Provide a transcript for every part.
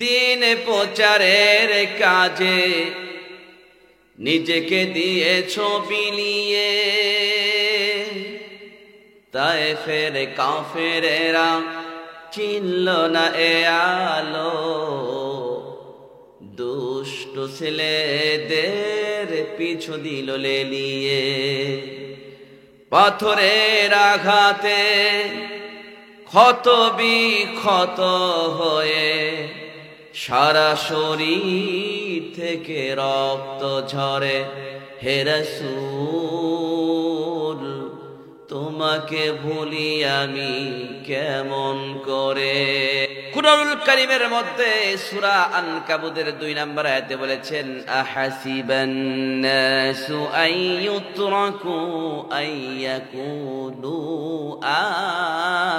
দিন প্রচারের কাজে নিজেকে দিয়েছ বিলিয়ে, তায়েফের কাফেরেরা চিনল না এ আলো, দুষ্ট ছেলেদের পিছু দিল লেলিয়ে। পাথরের আঘাতে ক্ষত বিক্ষত হয়ে সারা শরীর থেকে রক্ত ঝরে। হে রাসূল, তোমাকে ভুলি আমি কেমন করে। কুরআনুল কারীমের মধ্যে সূরা আনকাবুতের 2 নম্বর আয়াতে বলেছেন, আহাসিবান নাসু আইয়ুতরাকু আইয়াকুলু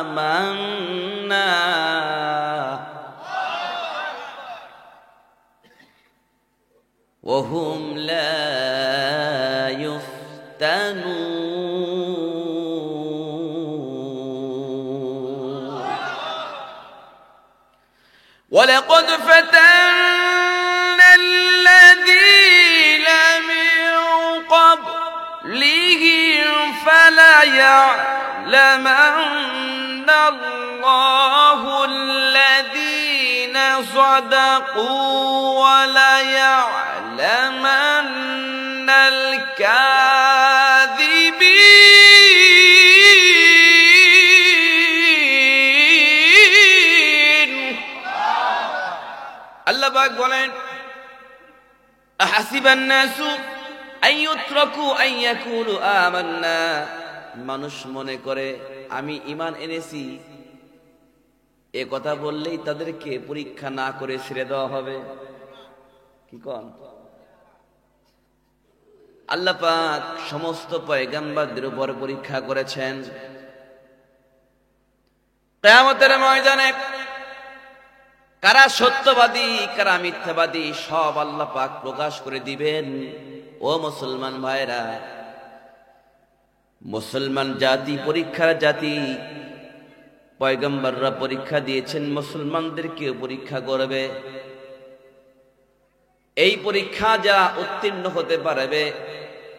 আমান্না ওয়া হুম লা ইফতানুন। ওয়ালাকাদ ফাতান্না আল্লাযীনা মিন ক্বাবলিহিম ফালা ইয়া'লামান্না আল্লাহু আল্লাযীনা সাদাকু ওয়া লা ইয়া'লামান্নাল কাযিবিন। আল্লাহ পাক বলেন, আহাসিবান নাসু আইয়ুতরাকু আইয়াকুলু আমান্না। মানুষ মনে করে আমি ঈমান এনেছি, এ কথা বললেই তাদেরকে পরীক্ষা না করে ছেড়ে দেওয়া হবে। কি কন? আল্লাহ পাক সমস্ত পয়গম্বরদের উপর পরীক্ষা করেছেন। কিয়ামতের ময়দানে কারা সত্যবাদী কারা মিথ্যাবাদী সব আল্লাহ পাক প্রকাশ করে দিবেন। ও মুসলমান ভাইরা, মুসলমান জাতি পরীক্ষার জাতি। পয়গম্বররা পরীক্ষা দিয়েছেন, মুসলমানদেরকে পরীক্ষা করবে। এই পরীক্ষা যা উত্তীর্ণ হতে পারবে,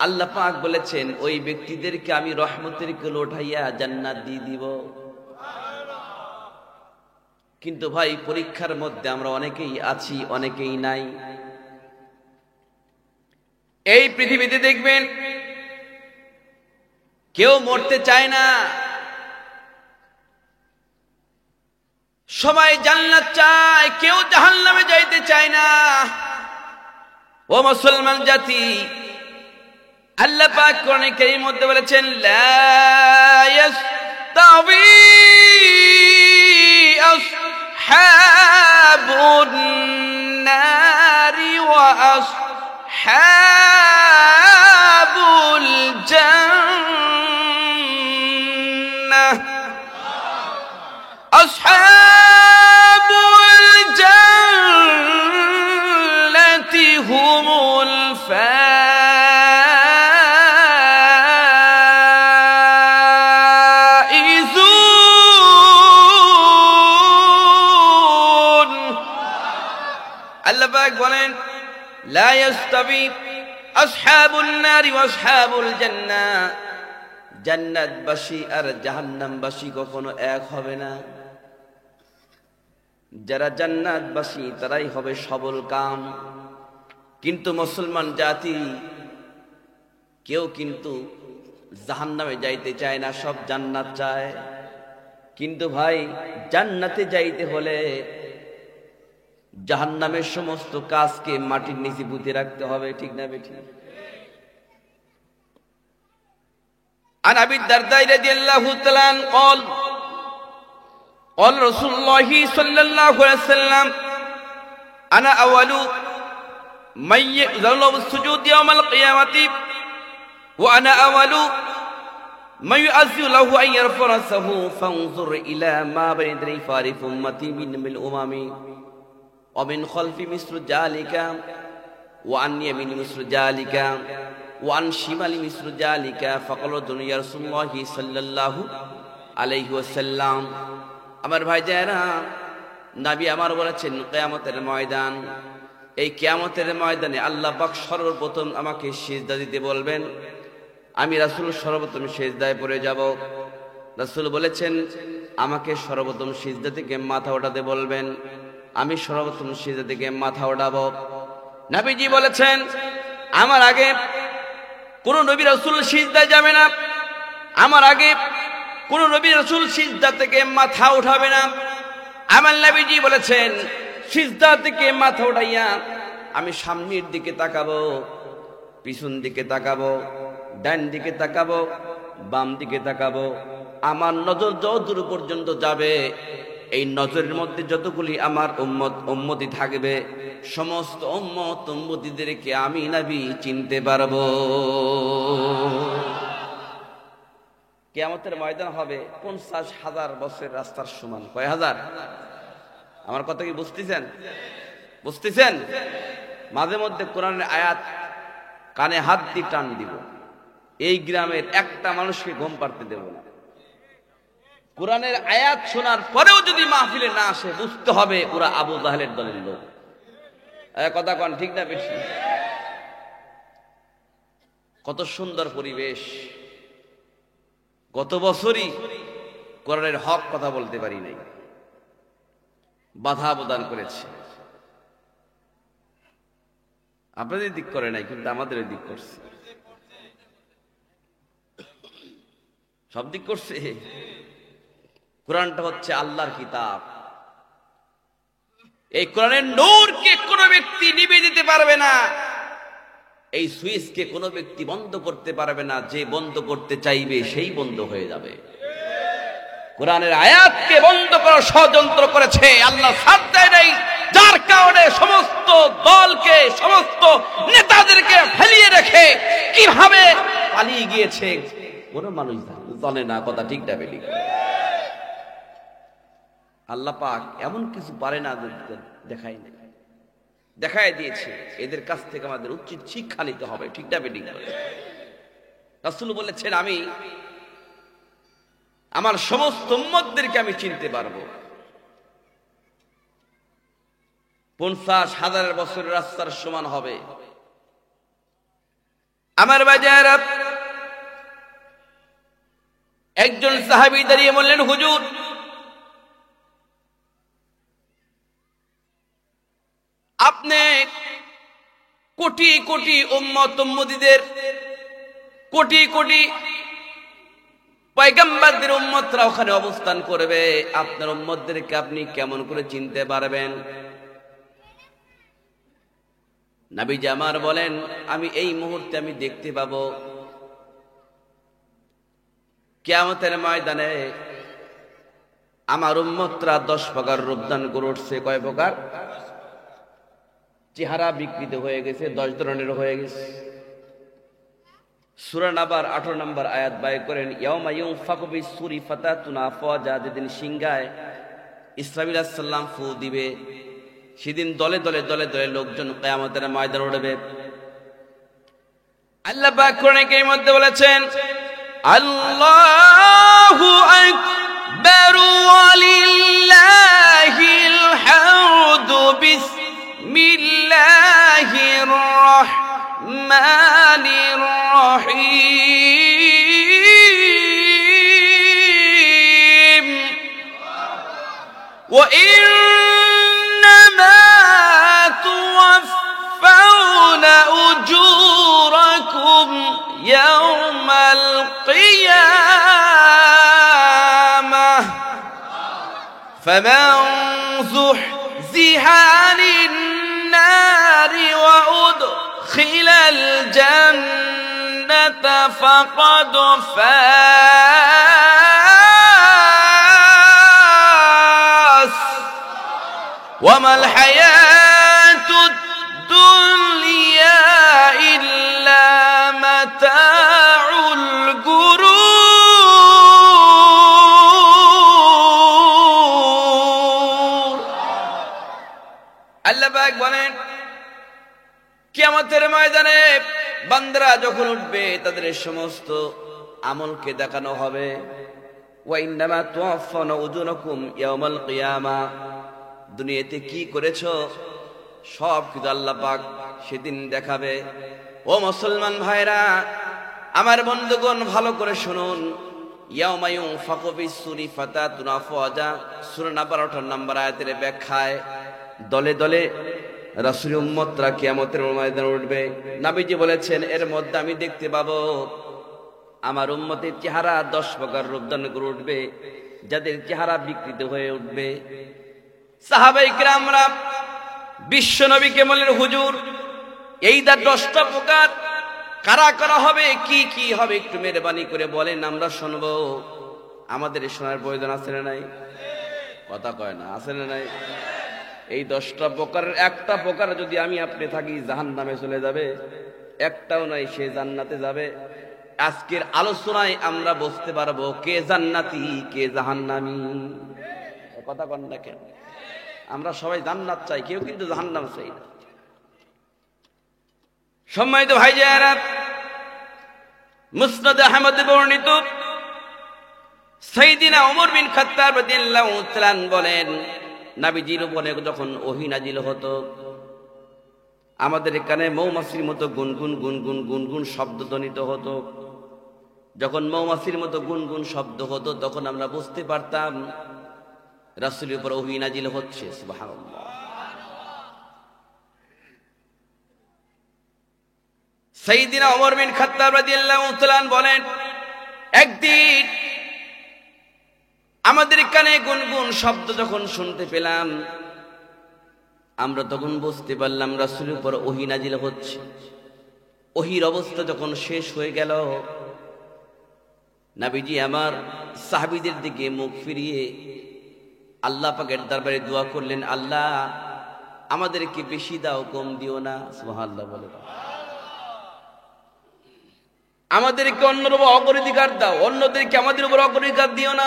আল্লাহ পাক বলেছেন ওই ব্যক্তিদেরকে আমি রহমতের কুলে উঠাইয়া জান্নাত দিয়ে দিব। কিন্তু ভাই, পরীক্ষার মধ্যে আমরা অনেকেই আছি, অনেকেই নাই। এই পৃথিবীতে দেখবেন কেউ মরতে চায় না, সবাই জান্নাত চায়, কেউ জাহান্নামে যাইতে চায় না। ও মুসলমান জাতি, আল্লাহ পাক কোরআনে কারীমের মধ্যে বলেছেন, লা ইয়াস্তাবি আসহাবুন নারি ওয়া আসহাবুল জান্নাহ। আসহাবুল জান্নাতি হুমুল ফাইজুন। আল্লাহ পাক বলেন, লা ইয়াস্তাবি আসহাবুন নারি ওয়া আসহাবুল জান্নাহ। জান্নাতবাসী আর জাহান্নামবাসী কখনো এক হবে না। যারা জান্নাতবাসী তারাই হবে সবল কাম। কিন্তু মুসলমান জাতি কেউ কিন্তু জাহান্নামে যাইতে চায় না, সব জান্নাত চায়। কিন্তু ভাই, জান্নাতে যাইতে হলে জাহান্নামের সমস্ত কাজকে মাটির নিচে পুঁতে রাখতে হবে। ঠিক না বেঠিক? عن أبي الدرداء رضي الله تعالى عنه قال قال رسول الله صلى الله عليه وسلم أنا أول من يؤذن له بالسجود يوم القيامة وأنا أول من يؤذن له أن يرفع رأسه فانظر إلى ما بين يدي فارف أمتي من الأمم ومن خلف مثل ذلك وعن يمين مثل ذلك وعن شمال مثل ذلك فقال يا رسول الله صلى الله আলাইহি ওয়াসাল্লাম। আমার ভাই যারা, নবী আমার বলেছেন কিয়ামতের ময়দান, এই কিয়ামতের ময়দানে আল্লাহ পাক সর্বপ্রথম আমাকে সিজদা দিতে বলবেন। আমি রাসূল সর্বপ্রথম সিজদায় পড়ে যাব। রাসূল বলেছেন আমাকে সর্বপ্রথম সিজদা থেকে মাথা ওঠাতে বলবেন। আমি সর্বপ্রথম সিজদা থেকে মাথা ওঠাবো। নবীজি বলেছেন আমার আগে কোন নবী রাসূল সিজদায় যাবে না, আমার আগে কোন নবী রাসূল সিজদা থেকে মাথা উঠাবে না। আমার নবীজি বলেছেন সিজদা থেকে মাথা উঠাইয়া আমি সামনের দিকে তাকাবো, পিছন দিকে তাকাবো, ডান দিকে তাকাবো, বাম দিকে তাকাবো। আমার নজর যতদূর পর্যন্ত যাবে, এই নজরের মধ্যে যতগুলি আমার উম্মতি থাকবে, সমস্ত উম্মতিদেরকে আমি নবী চিনতে পারবো। কিয়ামতের ময়দান হবে 50,000 বছরের রাস্তার সমান। কয় হাজার? আমার কথা কি বুঝতেছেন? বুঝতেছেন? মাঝে মধ্যে কোরআনের আয়াত কানে হাত দিয়ে টান দিব, এই গ্রামের একটা মানুষকে ঘুম পাড়তে দেব না। কোরআনের আয়াত শোনার পরেও যদি মাহফিলে না আসে, বুঝতে হবে ওরা আবু জাহেলের দলের লোক। কথা কন ঠিক না বেশি? কত সুন্দর পরিবেশ। গত বছরই কোরআনের হক কথা বলতে পারি নাই, বাধা প্রদান করেছে। আপনাদের দিক করে নাই, কিন্তু আমাদের দিক করছে, সব দিক করছে। কোরআনটা হচ্ছে আল্লাহর কিতাব। এই কোরআনের নূরকে কোনো ব্যক্তি নিভিয়ে দিতে পারবে না, এই সুইচকে কোনো ব্যক্তি বন্ধ করতে পারবে না। যে বন্ধ করতে চাইবে সেই বন্ধ হয়ে যাবে। কোরআনের আয়াতকে বন্ধ করার ষড়যন্ত্র করেছে আল্লাহ সাথ দেয় নাই, যার কারণে সমস্ত দলকে, সমস্ত নেতাদেরকে ফেলিয়ে রেখে কিভাবে পালিয়ে গিয়েছে কোনো মানুষ জানে না। কথা ঠিক না বেলি? আল্লাহ পাক এমন কিছু পারে না দেখায় নাই, দেখায় দিয়েছে। এদের কাছ থেকে আমাদের উচিত শিক্ষা নিতে হবে। ঠিক না বেলি? রাসূল বলেছেন আমি আমার সমস্ত উম্মতদেরকে আমি চিনতে পারবো। 50,000 বছরের রাস্তার সমান হবে। আমার বাজারা একজন সাহাবী দাঁড়িয়ে বললেন, হুজুর আপনি কোটি কোটি উম্মতিদের, কোটি কোটি পয়গম্বরদের উম্মতরা ওখানে অবস্থান করবে, আপনার উম্মতদেরকে আপনি কেমন করে চিনতে পারবেন? নবীজি আমার বলেন আমি এই মুহূর্তে আমি দেখতে পাবো কিয়ামতের ময়দানে আমার উম্মতরা 10 প্রকার রূপদান করে উঠছে। কয় প্রকার? চেহারা বিকৃত হয়ে গেছে, 10 ধরনের হয়ে গেছে। সূরা নাবার 18 নম্বর আয়াত বায় করেন, ইয়াউমা ইউনফাকু বিস-সূরি ফাতাতুনা আফওয়াজা, যেদিন সিংহায় ইসরাফিল আলাইহিস সালাম ফু দিবে, সেদিন দলে দলে দলে দলে লোকজন কিয়ামতের ময়দানে উঠবে। আল্লাহ পাক কোরআনে কারীমের মধ্যে বলেছেন, আল্লাহু আকবার ওয়ালিল্লাহিল হামদু বিসমিল্লাহির রাহমানির রহিম ওয়া ইন্নামা তুওয়াফাউনা উজুরাকুম ইয়াওমাল কিয়ামাহ ফামান যুহজিহা আনিন নারি ওয়া উদখিলাল জান্নাতা ফাকাদ ফাজ ওয়া মাল হায়াতুদ দুনিয়া ইল্লা মাতাউল গুরুর। আল্লাহ পাক বলেন কিয়ামতের ময়দানে বান্দারা যখন উঠবে তাদের সমস্ত আমলকে দেখানো হবে। ওয়া ইন্নামা তুওয়াফাউনা উজুরাকুম ইয়াওমাল কিয়ামা, দুনিয়াতে কি করেছো সব কিছু আল্লাহ পাক সেদিন দেখাবে। ও মুসলমান ভাইরা, আমার বন্ধুগণ, ভালো করে শুনুন। ইয়াউমা ইউনফাকু ফিস-সূরি ফাতাতুন আফওয়াজা, সূরা নাম্বার 18 নম্বর আয়াতের ব্যাখ্যায় দলে দলে রাসূল উম্মতরা কিয়ামতের ময়দানে উঠবে। নবীজি বলেছেন, এর মধ্যে আমি দেখতে পাবো আমার উম্মতের চেহারা 10 প্রকার রূপ ধারণ করে উঠবে, যাদের চেহারা বিকৃত হয়ে উঠবে। সাহাবায়ে কিরামরা বিশ্ব নবীকে বললেন, হুজুর এই 10টা প্রকার কারা কারা হবে, কি কি হবে, একটু মেহরবানি করে বলেন, আমরা শুনবো। আমাদের শোনার প্রয়োজন আছে না নাই? কথা কয় না, আছে না নাই? এই 10টা প্রকারের একটা প্রকার যদি আমি আপনি থাকি জাহান্নামে চলে যাবে, একটাও নাই সে জান্নাতে যাবে। আজকের আলোচনায় আমরা বুঝতে পারবো কে জান্নাতি কে জাহান্নামী। কথা কন না কেন? আমরা সবাই জান্নাত চাই, কেউ কিন্তু জাহান্নাম চাই না। সম্মানিত ভাইজানেরা, মুসনাদ আহমদ বর্ণিত সাইয়্যিদিনা ওমর বিন খাত্তাব রাদিয়াল্লাহু তাআলা বলেন, নবীজির উপরে যখন ওহী নাজিল হতো, আমাদের এখানে মৌমাছির মতো গুনগুন গুনগুন গুনগুন শব্দ ধ্বনিত হতো। যখন মৌমাছির মতো গুনগুন শব্দ হতো, তখন আমরা বুঝতে পারতাম রাসূলের উপর ওহী নাজিল হচ্ছে। সুবহানাল্লাহ। সাইয়্যিদিনা ওমর বিন খাত্তাব রাদিয়াল্লাহু তাআলা বলেন, একদিন আমাদের কানে গুনগুন শব্দ যখন শুনতে পেলাম, আমরা তখন বুঝতে পারলাম রাসূলের উপর ওহী নাজিল হচ্ছে। ওহীর অবস্থা যখন শেষ হয়ে গেল, নবীজি আমার সাহাবীদের দিকে মুখ ফিরিয়ে আল্লাহ পাকের দরবারে দোয়া করলেন, আল্লাহ আমাদেরকে বেশি দাও, কম দিও না। সুবহানাল্লাহ বলে আমাদেরকে অন্যের উপর অগ্রাধিকার দাও, অন্যদেরকে আমাদের উপর অগ্রাধিকার দিও না।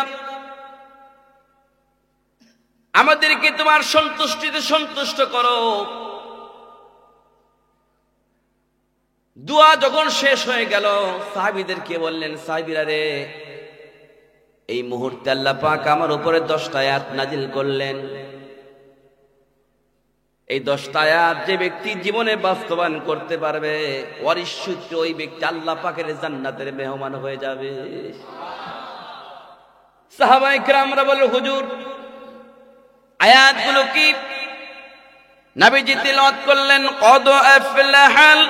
আমাদেরকে তোমার সন্তুষ্টিতে সন্তুষ্ট করো। দোয়া যখন শেষ হয়ে গেল, সাহাবীদেরকে বললেন, সাহাবীরা রে, এই মুহূর্তে আল্লাহ পাক আমার উপরে 10টা আয়াত নাজিল করলেন। এই 10টা আয়াত যে ব্যক্তি জীবনে বাস্তবায়ন করতে পারবে, ওয়ারিসূত্রে ওই ব্যক্তি আল্লাহ পাকের জান্নাতের মেহমান হয়ে যাবে। সাহাবায়ে কিরামরা বললেন, হুজুর আয়াতগুলো কি? নবীজি তিলাওয়াত করলেন, কদ আফলাহাল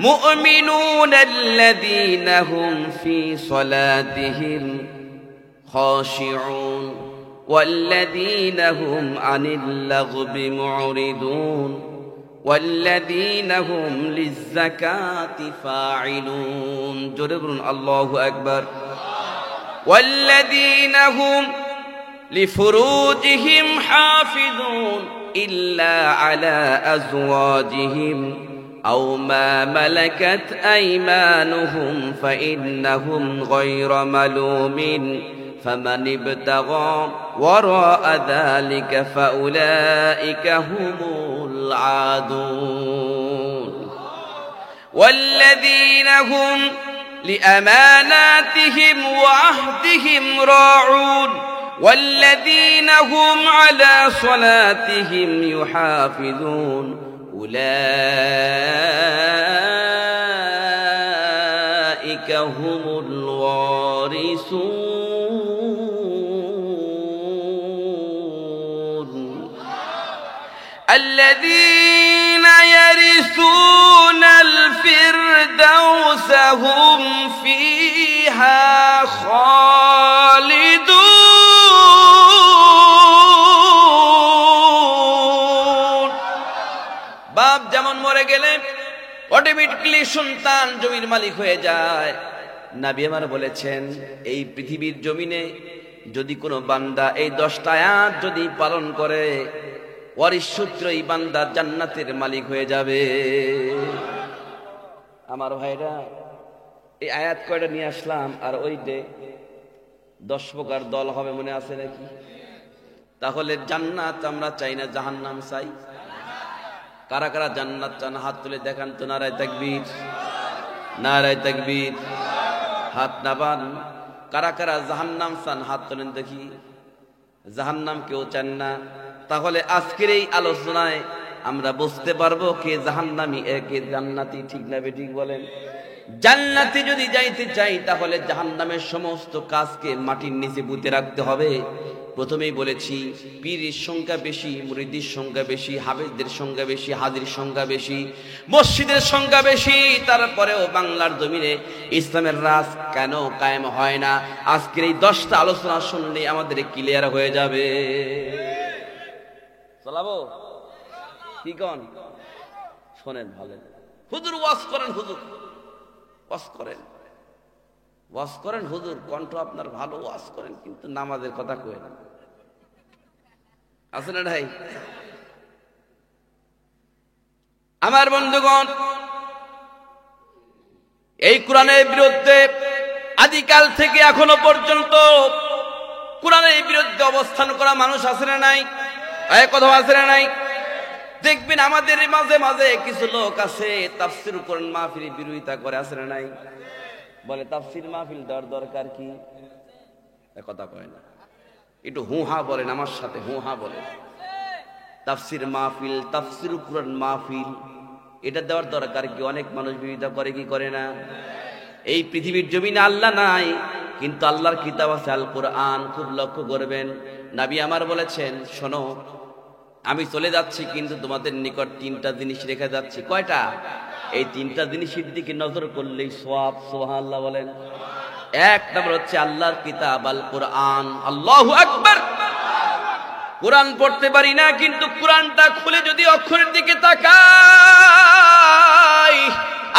মুমিনুনাল্লাযীনা হুম ফি সালাতিহিম খাশিউন ওয়াল্লাযীনা হুম আনিল লাগবি মুরিদুন ওয়াল্লাযীনা হুম লিয-যাকাতি ফাঈলুন। জোরে বলুন আল্লাহু আকবার। ওয়াল্লাযীনা হুম لفروجهم حافظون إلا على أزواجهم أو ما ملكت أيمانهم فإنهم غير ملومين فمن ابتغى وراء ذلك فأولئك هم العادون والذين هم لأماناتهم وعهدهم راعون والذين هم على صلاتهم يحافظون أولئك هم الوارثون الذين يرثون الفردوس هم فيها خالدون বাপ যেমন মরে গেলে অটোমেটিক্যালি সন্তান জমির মালিক হয়ে যায়, নবী আমার বলেছেন এই পৃথিবীর জমিনে যদি কোনো বান্দা এই 10টা আয়াত যদি পালন করে, ওয়ারিশ সূত্রে এই বান্দা জান্নাতের মালিক হয়ে যাবে। আমার ভাইরা, এই আয়াত কয়টা নিয়ে আসলাম, আর ওই যে 10 প্রকার দল হবে মনে আছে নাকি? তাহলে জান্নাত আমরা চাই না জাহান্নাম চাই? কারা কারা জান্নাত চান হাত তুলে দেখান তো। নারায়ে তাকবীর, নারায়ে তাকবীর। হাত নাবান। কারা কারা জাহান্নাম চান হাত তোলেন দেখি। জাহান্নাম কেউ চান না? তাহলে আজকের এই আলোচনায় আমরা বুঝতে পারবো কে জাহান্নামী কে জান্নাতি, ঠিক না বেঠিক বলেন? জান্নাতে যদি যাইতে চাই তাহলে জাহান্নামের সমস্ত কাজকে মাটির নিচে পুঁতে রাখতে হবে। প্রথমেই বলেছি পীরের সংখ্যা বেশি, মুরিদের সংখ্যা বেশি, হাফেজদের সংখ্যা বেশি, হাজির সংখ্যা বেশি, মসজিদের সংখ্যা বেশি, তারপরেও বাংলার জমিনে ইসলামের রাজ কেন কায়েম হয় না? আজকের এই 10টা আলোচনা শুনলে আমাদের ক্লিয়ার হয়ে যাবে। চলাবো কি কোন? শোনেন ভালো, হুজুর ওয়াজ করেন, হুজুর ওয়াজ করেন, ওয়াজ করেন হুজুর, কণ্ঠ আপনার ভালো, ওয়াজ করেন, কিন্তু নামাজের কথা কই না, আছে না ভাই? আমার বন্ধুগণ, এই কোরআনের বিরুদ্ধে আদিকাল থেকে এখনো পর্যন্ত কোরআনের বিরুদ্ধে অবস্থান করা মানুষ আছে না নাই? কথা আছে না নাই? দেখবেন আমাদের মাঝে মাঝে কিছু লোক আছে তাফসীর কোরআন মাহফিল বিরোধিতা করে, আছে না নাই? বলে তাফসীর মাহফিল দেওয়ার দরকার কি? কথা কয় না, একটু হু হা বলেন আমার সাথে, হু হা বলেন। তাফসীর মাহফিল, তাফসীর কোরআন মাহফিল, এটা দেওয়ার দরকার কি? অনেক মানুষ বিরোধিতা করে, কি করে না? এই পৃথিবীর জমিনে আল্লাহ নাই, কিন্তু আল্লাহর কিতাব আছে আল কোরআন। খুব লক্ষ্য করবেন, নবী আমার বলেছেন, শোনো আমি চলে যাচ্ছি, কিন্তু তোমাদের নিকট 3টা জিনিস রেখে যাচ্ছি। কয়টা? এই 3টা জিনিসের দিকে নজর করলেই সওয়াব। সুবহানাল্লাহ বলেন। 1 নম্বর হচ্ছে আল্লাহর কিতাব আল কোরআন। আল্লাহু আকবার। কোরআন পড়তে পারি না, কিন্তু কোরআনটা খুলে যদি অক্ষরের দিকে তাকাই,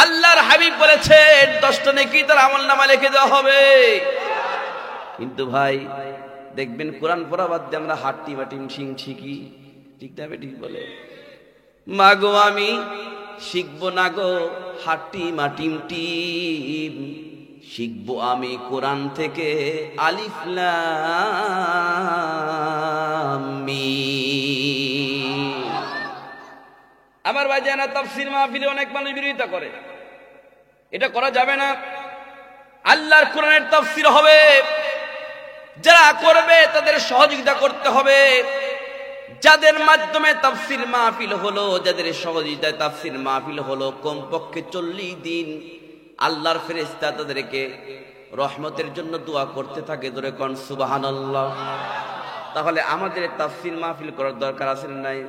আল্লাহর হাবিব বলেছেন 10টা নেকি তার আমলনামা লিখে দেওয়া হবে। কিন্তু ভাই দেখবেন কোরআন পড়া বাদ দিয়ে আমরা হাট্টি বাটিম শিং শিখি, ঠিক না বেঠিক বলে? মাগো আমি শিখবো না গো হাট্টি মাটিম টিম, শিখবো আমি কোরআন থেকে আলিফ লাম মিম। আমার ভাই জানা তাফসীর মাহফিলে অনেক মানুষ বিরোধিতা করে, এটা করা যাবে না। আল্লাহর কোরআনের তাফসীর হবে, যারা করবে তাদের সহযোগিতা করতে হবে। যাদের মাধ্যমে তাফসীর মাহফিল হলো, যাদের সহযোগিতায় তাফসীর মাহফিল হলো, কমপক্ষে 40 দিন আল্লাহর ফেরেশতা তাদেরকে রহমতের জন্য দোয়া করতে থাকে। ধরে কোন সুবহানাল্লাহ। তাহলে আমাদের তাফসীর মাহফিল করার দরকার আছে না নাই?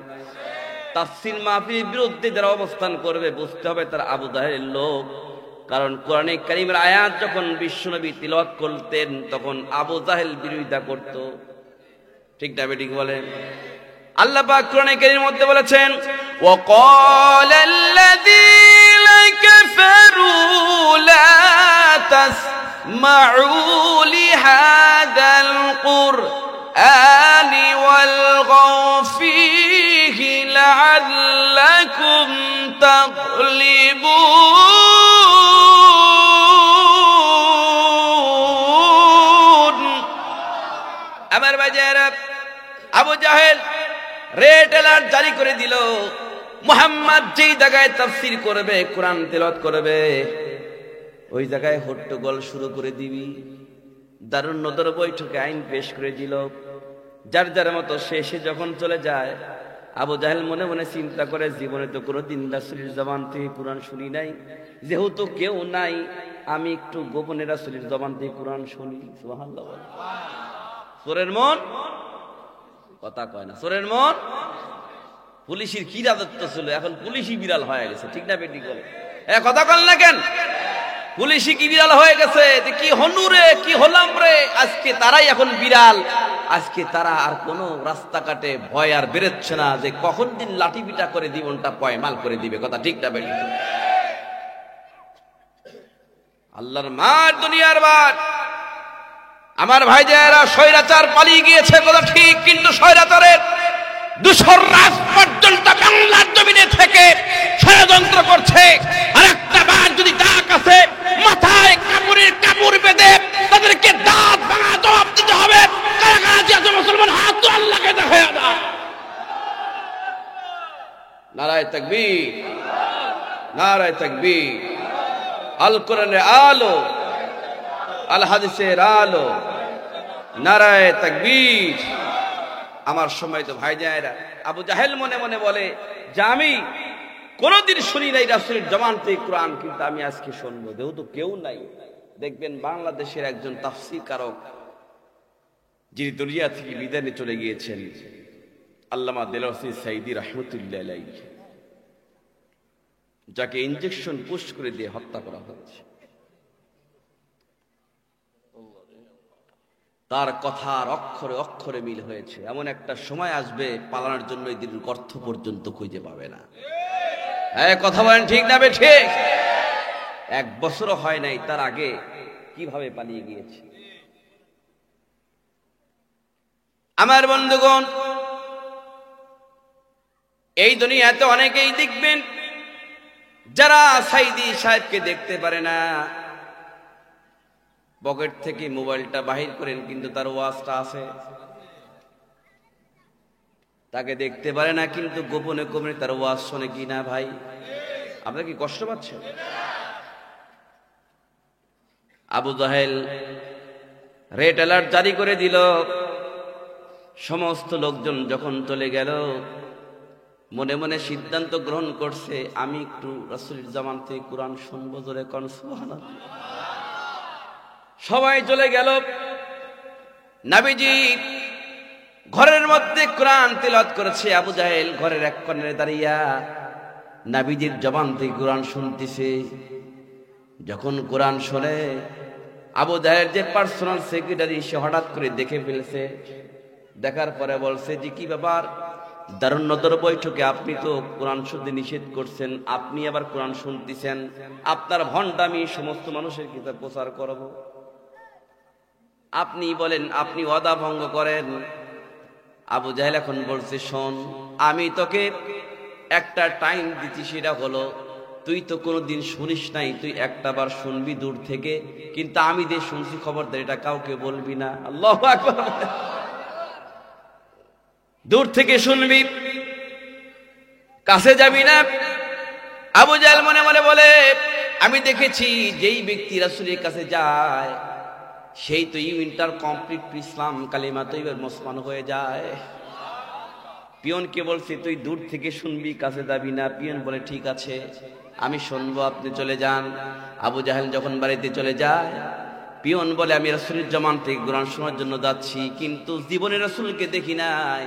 তাফসীর মাহফিলের বিরুদ্ধে যারা অবস্থান করবে বুঝতে হবে তারা আবু জাহেলের লোক। কারণ কোরআনে কারীমের আয়াত যখন বিশ্বনবী তিলাওয়াত করতেন তখন আবু জাহেল বিরোধিতা করত, ঠিক না বেঠিক বলেন? আল্লাহ পাক কোরআনে কারীমের মধ্যে বলেছেন, ওয়াকালাল্লাযীনা কাফারু লা তাসমাউ লিহাযাল কুরআনি ওয়ালগাউ ফীহি লাআল্লাকুম তাগলিবুন। আমার বাজার আবু জাহেল রেড অ্যালার্ট জারি করে দিল, মুহাম্মদ যেই জায়গায় তাফসীর করবে, কোরআন তেলাওয়াত করবে, ওই জায়গায় হট্টগোল শুরু করে দিবি। দারুন নদর বৈঠকে আইন পেশ করে দিল। যার যার মতো শেষে যখন চলে যায়, আবু জাহেল মনে মনে চিন্তা করে, জীবনে তো কোনোদিন রাসূলের জবান থেকে কোরআন শুনি নাই, যেহেতু কেউ নাই আমি একটু গোপনে রাসূলের জবান থেকে কোরআন শুনি। সুবহানাল্লাহ। চোরের মন কথা কয় না, চোরের মন। পুলিশের কি রাজত্ব ছিল, এখন পুলিশই বিড়াল হয়ে গেছে, ঠিক না বেটি বলে? কথা কন না কেন? পুলিশই কি বিড়াল হয়ে গেছে? কি হনু রে, কি হলাম রে, আজকে তারাই এখন বিড়াল। আজকে তারা আর কোন রাস্তাঘাটে ভয় আর বেরোচ্ছে না যে কখন দিন লাঠি পিটা করে জীবনটা পয়মাল করে দিবে, কথা ঠিক না বেটি? আল্লাহর মার দুনিয়ার বার। আমার ভাই যারা স্বৈরাচার পালিয়ে গিয়েছে, কথা ঠিক, কিন্তু স্বৈরাচারের দুশোর রাত পর্যন্ত বাংলার জমিনে থেকে ষড়যন্ত্র করছে। আর একটা বার যদি ডাক আছে, মাথায় কাপড়ের কাপড় বেঁধে তাদেরকে দাঁত ভাঙা জবাব দিতে হবে। কারা কারা আছে মুসলমান, হাত তো আল্লাহকে দেখায় দাও। নারায়ে তাকবীর, নারায়ে তাকবীর। আল কোরআনের আলো, আল হাদিসের আলো, নারায়ে তাকবীর। আমার সম্মানিত ভাইজানেরা, আবু জাহেল মনে মনে বলে যে আমি কোনদিন শুনি নাই রাসূলের জবান থেকে কোরআন, কিন্তু আমি আজকে শুনবো, যেহেতু কেউ নাই। দেখবেন বাংলাদেশের একজন তাফসীর কারক যিনি দুনিয়া থেকে বিদায় নিয়ে চলে গিয়েছেন, আল্লামা দেলোয়ার হোসেন সাঈদী রাহমাতুল্লাহ আলাইহি, যাকে ইনজেকশন পুশ করে দিয়ে হত্যা করা হচ্ছে। তার কথার অক্ষরে অক্ষরে মিল হয়েছে। এমন একটা সময় আসবে পালানোর জন্য এই দিনের অর্থ পর্যন্ত খুঁজে পাবে না। হ্যাঁ, কথা বলেন ঠিক না বে ঠিক? 1 বছরও হয় নাই তার আগে কিভাবে পালিয়ে গিয়েছে। আমার বন্ধুগণ, এই দুনিয়াতে অনেকেই দেখবেন যারা সাইদি সাহেবকে দেখতে পারে না, পকেট থেকে মোবাইলটা বাহির করেন কিন্তু তার ওয়াজটা আছে। তাকে দেখতে পারে না কিন্তু গোপনে গোপনে তার ওয়াজ শোনে কি না? ভাই, আপনারা কি কষ্ট পাচ্ছেন? আবু জাহেল রেড অ্যালার্ট জারি করে দিল। সমস্ত লোকজন যখন চলে গেল, মনে মনে সিদ্ধান্ত গ্রহণ করছে আমি একটু রাসূলের জবান থেকে কোরআন শুনবো। জোরে কোন সুবহানাল্লাহ। সবাই চলে গেল। নবীজি ঘরের মধ্যে কোরআন তিলাওয়াত করেছে। আবু জাহেল ঘরের এক কোণে দাঁড়িয়ে নবীজির জবান থেকে কোরআন শুনতেছে। যখন কোরআন শুনে, আবু জাহেল যে পার্সোনাল সেক্রেটারি, সে হঠাৎ করে দেখে ফেলেছে। দেখার পরে বলছে যে কি ব্যাপার, দারুন নদর বৈঠকে আপনি তো কোরআন শুনতে নিষেধ করছেন, আপনি আবার কোরআন শুনতেছেন, আপনার ভণ্ডামি সমস্ত মানুষের কিতাব প্রচার করব। আপনি বলেন আপনি ওয়াদা ভঙ্গ করেন। আবু জাহেল এখন বলছে শোন, আমি তোকে একটা টাইম দিচ্ছি, সেটা হলো তুই তো কোনোদিন শুনিস নাই, তুই একটা বার শুনবি দূর থেকে, কিন্তু আমি যে শুনছি খবরদার এটা কাউকে বলবি না। আল্লাহু আকবার। দূর থেকে শুনবি, কাছে যাবি না। আবু জাহেল মনে মনে বলে আমি দেখেছি যেই ব্যক্তি রাসূলের কাছে যায় সেই তো ইন্টার কমপ্লিট ইসলাম কালিমা তৈবার মুসলমান হয়ে যায়। পিয়নকে বলছি তুই দূর থেকে শুনবি, কাছে যাবি না। পিয়ন বলে ঠিক আছে আমি শুনবো, আপনি চলে যান। আবু জাহেল যখন বাড়িতে চলে যায়, পিয়ন বলে আমি রাসূলের জবান থেকে কোরআন শোনার জন্য যাচ্ছি, কিন্তু জীবনে রাসূলকে দেখি নাই।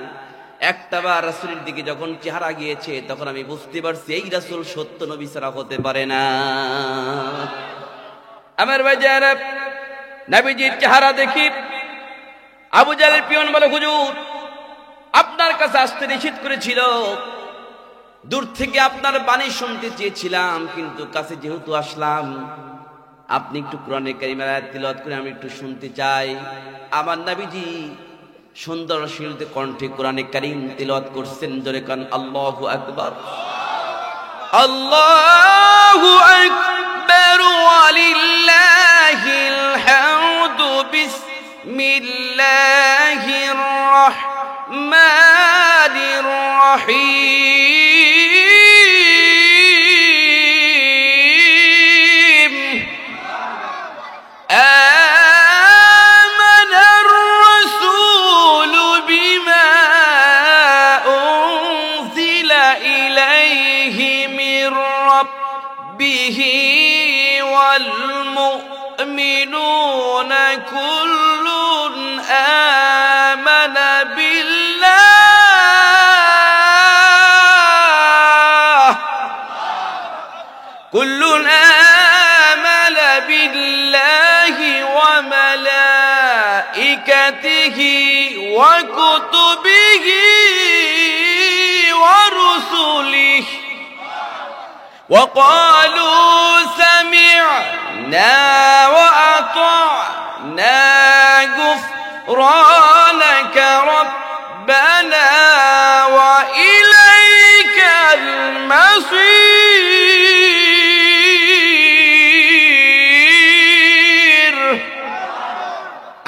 একটা বার রাসূলের দিকে যখন চেহারা গিয়েছে, তখন আমি বুঝতে পারছি এই রাসূল সত্য নবী ছাড়া হতে পারে না। আমার ভাই যারা নবীজির চেহারা দেখি, আবু জাহেলের পিয়ন বলে হুজুর আপনার কাছে আসতে নিষেধ করেছিল, দূর থেকে আপনার বাণী শুনতে চেয়েছিলাম, কিন্তু কাছে যেহেতু আসলাম, আপনি একটু কোরআনে কারিমের আয়াত তিলাওয়াত করে আমি একটু শুনতে চাই। আমার নবীজি সুন্দর শিল্পে কণ্ঠে কোরআনে কারিম তিলাওয়াত করছেন। জোরে কান আল্লাহু আকবার। আল্লাহু আকবার ওয়ালিল্লাহিল হামদু। বিসমিল্লাহির রাহমানির রহিম। আমানার রাসূলু বিমা উনজিলা ইলাইহি মির রাব্বিহি ওয়াল মুমিনুনা কুল্লুন আমানা বিল্লাহ কুল্লুন আমানা বিল্লাহি ওয়া মালাইকাতিহি ওয়া কুতুবিহি ওয়া রুসুলিহি ওয়া ক্বালু সামি'না ওয়া আতা'না গুফরানাকা রাব্বানা ওয়া ইলাইকাল মাসীর।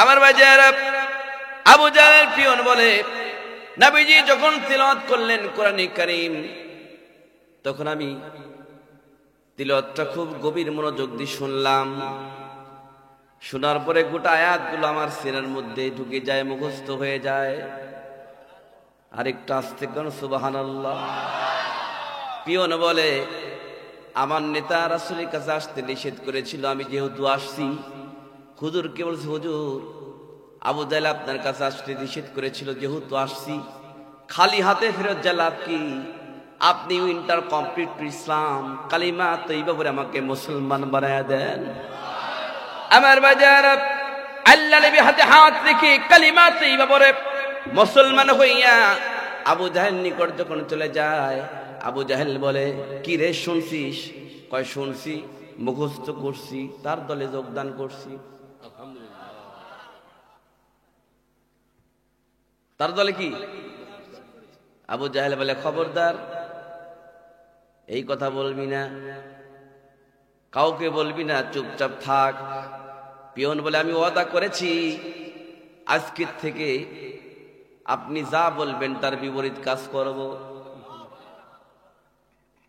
আমার বাজারা আবু জাহেল পিয়ন বলে নবীজি যখন তিলাওয়াত করলেন কোরআনে কারীম, তখন আমি তিলাওয়াতটা খুব গভীর মনোযোগ দিয়ে শুনলাম। শোনার পরে গোটা আয়াতগুলো আমার সিনার মধ্যে ঢুকে যায়, মুখস্থ হয়ে যায়। আরেকটা আসতে কোন সুবহানাল্লাহ। পিয়ন বলে আমার নেতা রাসূলের কাছে আসতে নিষেধ করেছিল, আমি যেহেতু আসছি হুজুরকে বলছি, হুজুর আবু জাহেল আপনার কাছে আসতে নিষেধ করেছিল, যেহেতু আসছি খালি হাতে ফেরত যা লাভ কি? আপনি ইন্টার কমপ্লিট টু ইসলাম, কালিমা তৈবা বলে আমাকে মুসলমান বানায়া দেন। আমার বাজার আল্লাহ নবী হাতে হাত রেখে কালিমা তৈবা বলে মুসলমান হইয়া আবু জাহেল নিকট যখন চলে যায়, আবু জাহেল বলে কি রে শুনছিস? কয় শুনছি, মুখস্থ করছি, তার দলে যোগদান করছি। তার দলে কি? আবু জাহেল বলে খবরদার এই কথা বলবি না, কাউকে বলবি না, চুপচাপ থাক। পিয়ন বলে আমি ওয়াদা করেছি আজকের থেকে আপনি যা বলবেন তার বিপরীত কাজ করব।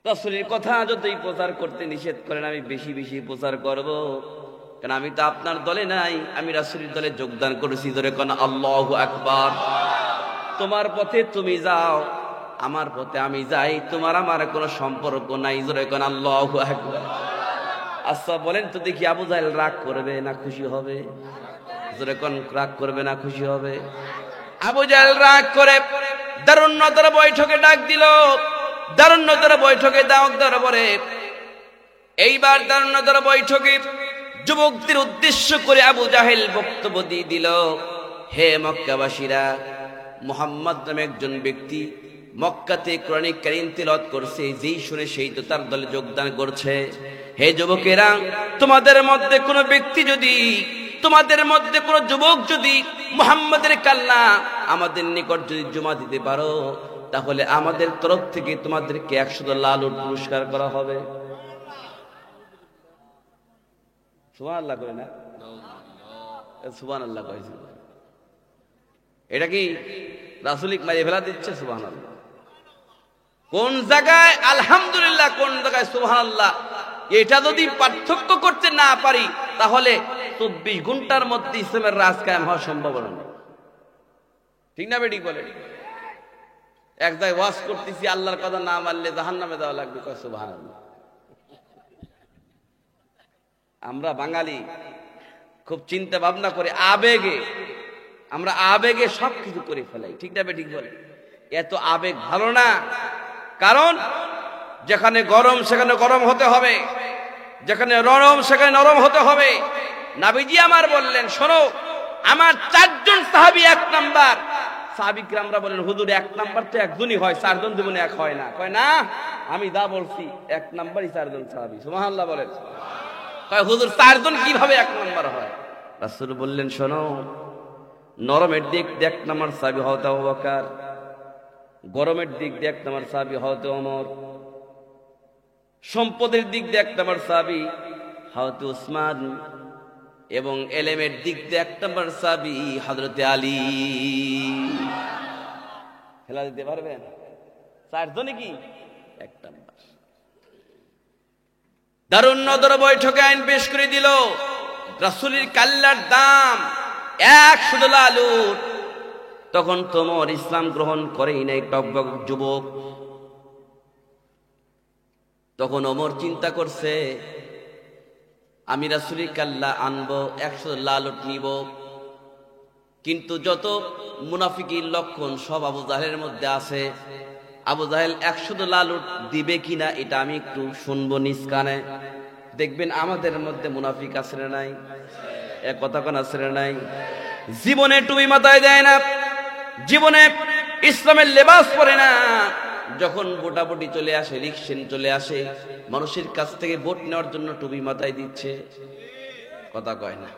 রাসূলের কথা যতই প্রচার করতে নিষেধ করেন আমি বেশি বেশি প্রচার করব, কারণ আমি তো আপনার দলে নাই, আমি রাসূলের দলে যোগদান করেছি। ধরে কোন আল্লাহু আকবার। তোমার পথে তুমি যাও, আমার পথে আমি যাই, তোমার আমার কোনো সম্পর্ক নাই। ধরে কোন আল্লাহু আকবার। আচ্ছা বলেন তো দেখি আবু জাহেল রাগ করবে না খুশি হবে? ধরে কোন রাগ করবে না খুশি হবে? আবু জাহেল রাগ করে দারুন নদর বৈঠকে ডাক দিল। দারুন নদর বৈঠকে দাও দরবারে এইবার দারুন নদর বৈঠকে যুবকদের উদ্দেশ্য করে আবু জাহেল বক্তব্য দিয়ে দিল, হে মক্কাবাসীরা, মুহাম্মদ নামে একজন ব্যক্তি মক্কাতে কোরআন কারীম তিলাওয়াত করছে, যেই শুনে সেই তো তার দলে যোগদান করছে। হে যুবকেরা, তোমাদের মধ্যে কোনো ব্যক্তি যদি, তোমাদের মধ্যে কোনো যুবক যদি মুহাম্মাদের কাল্লা আমাদের নিকট যদি জমা দিতে পারো, তাহলে আমাদের তরফ থেকে তোমাদেরকে 100 লাল উট পুরস্কার করা হবে। সুবহানাল্লাহ করে না? সুবহানাল্লাহ কইছে। এটা কি রাসূলিক মাইরে ফেলা দিচ্ছে? সুবহানাল্লাহ। কোন জায়গায় আলহামদুলিল্লাহ, কোন জায়গায় সুবহানাল্লাহ, এটা যদি পার্থক্য করতে না পারি তাহলে 24 ঘন্টার মধ্যে ইসলামের রাজ কায়েম হওয়া সম্ভব না। ঠিক না বেটি বলে? এক জায়গায় ওয়াজ করতেছি, আল্লাহর কথা না মানলে জাহান্নামে যাওয়া লাগবে। কয় সুবহানাল্লাহ। আমরা বাঙালি খুব চিন্তা ভাবনা করে আবেগে, আমরা আবেগে সবকিছু করে ফেলাই। ঠিক না বেটি বলে? এত আবেগ ভালো না, কারণ যেখানে গরম সেখানে গরম হতে হবে, যেখানে নরম সেখানে নরম হতে হবে। নবীজি আমার বললেন, শোনো, আমার 4 জন সাহাবী 1 নাম্বার। সাহাবীরা আমরা বলেন, হুজুর 1 নাম্বার তো একজনই হয়, 4 জন জীবনে এক হয় না। কয় না, আমি যা বলছি 1 নাম্বারই 4 জন সাহাবী। সুবহানাল্লাহ বলেন। কয় হুজুর 4 জন কিভাবে 1 নাম্বার হয়? রাসূল বললেন, শোনো, নরমের দিক দিয়ে 1 নাম্বার সাহাবী হতে আবু বকর, গরমের দিক দিয়ে 1 নাম্বার সাহাবী হতে ওমর, সম্পদের দিক দিয়ে 1 নাম্বার সাহাবী হতে উসমান, এবং এলেমের দিক দিয়ে 1 নাম্বার সাহাবী হযরতে আলী। খেলা দিতে পারবেন? 4 জনই কি 1 নাম্বার। দারুন নদর বৈঠকে আইন পেশ করে দিল, রাসূলের কাল্লার দাম 100 লাল উট। তখন তোমর ইসলাম গ্রহণ করেই নাই, টকবক যুবক। তখন ওমর চিন্তা করছে, আমি রাসূলের কাল্লা আনবো, 100 লাল উট নিব, কিন্তু যত মুনাফিকের লক্ষণ সব আবু জাহেলের মধ্যে আছে। আবু জাহেল 100 লাল উট দিবে কিনা এটা আমি একটু শুনবো নিজ কানে। দেখবেন আমাদের মধ্যে মুনাফিক আছে না নাই? এক কথা কোন আছে না নাই? জীবনে টুপি মাথায় দেয় না, জীবনে ইসলামের লেবাস পরে না। যখন ভোটাভুটি চলে আসে, ইলেকশন চলে আসে, মানুষের কাছ থেকে ভোট নেওয়ার জন্য টুপি মাথায় দিচ্ছে। কথা কয় না?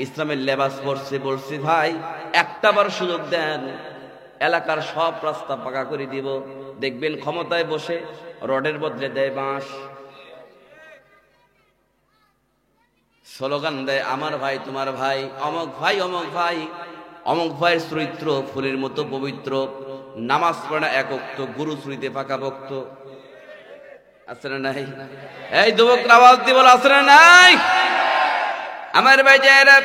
ইসলামের লেবাস পরছে, বলছে ভাই একটাবার সুযোগ দেন, এলাকার সব রাস্তা পাকা করে দিব। দেখবেন ক্ষমতায় বসে রডের বদলে দেয় বাঁশ, স্লোগান দেয় আমার ভাই তোমার ভাই, অমক ভাই অমক ভাই। অমক ভাইয়ের চরিত্র ফুলের মতো পবিত্র, নামাজ পড়া একক, গুরু শ্রীতে পাকা ভক্ত। আছে না নাই? এই যুবক আওয়াজ দিয়ে বল, আছে না নাই? আমার ভাই যারা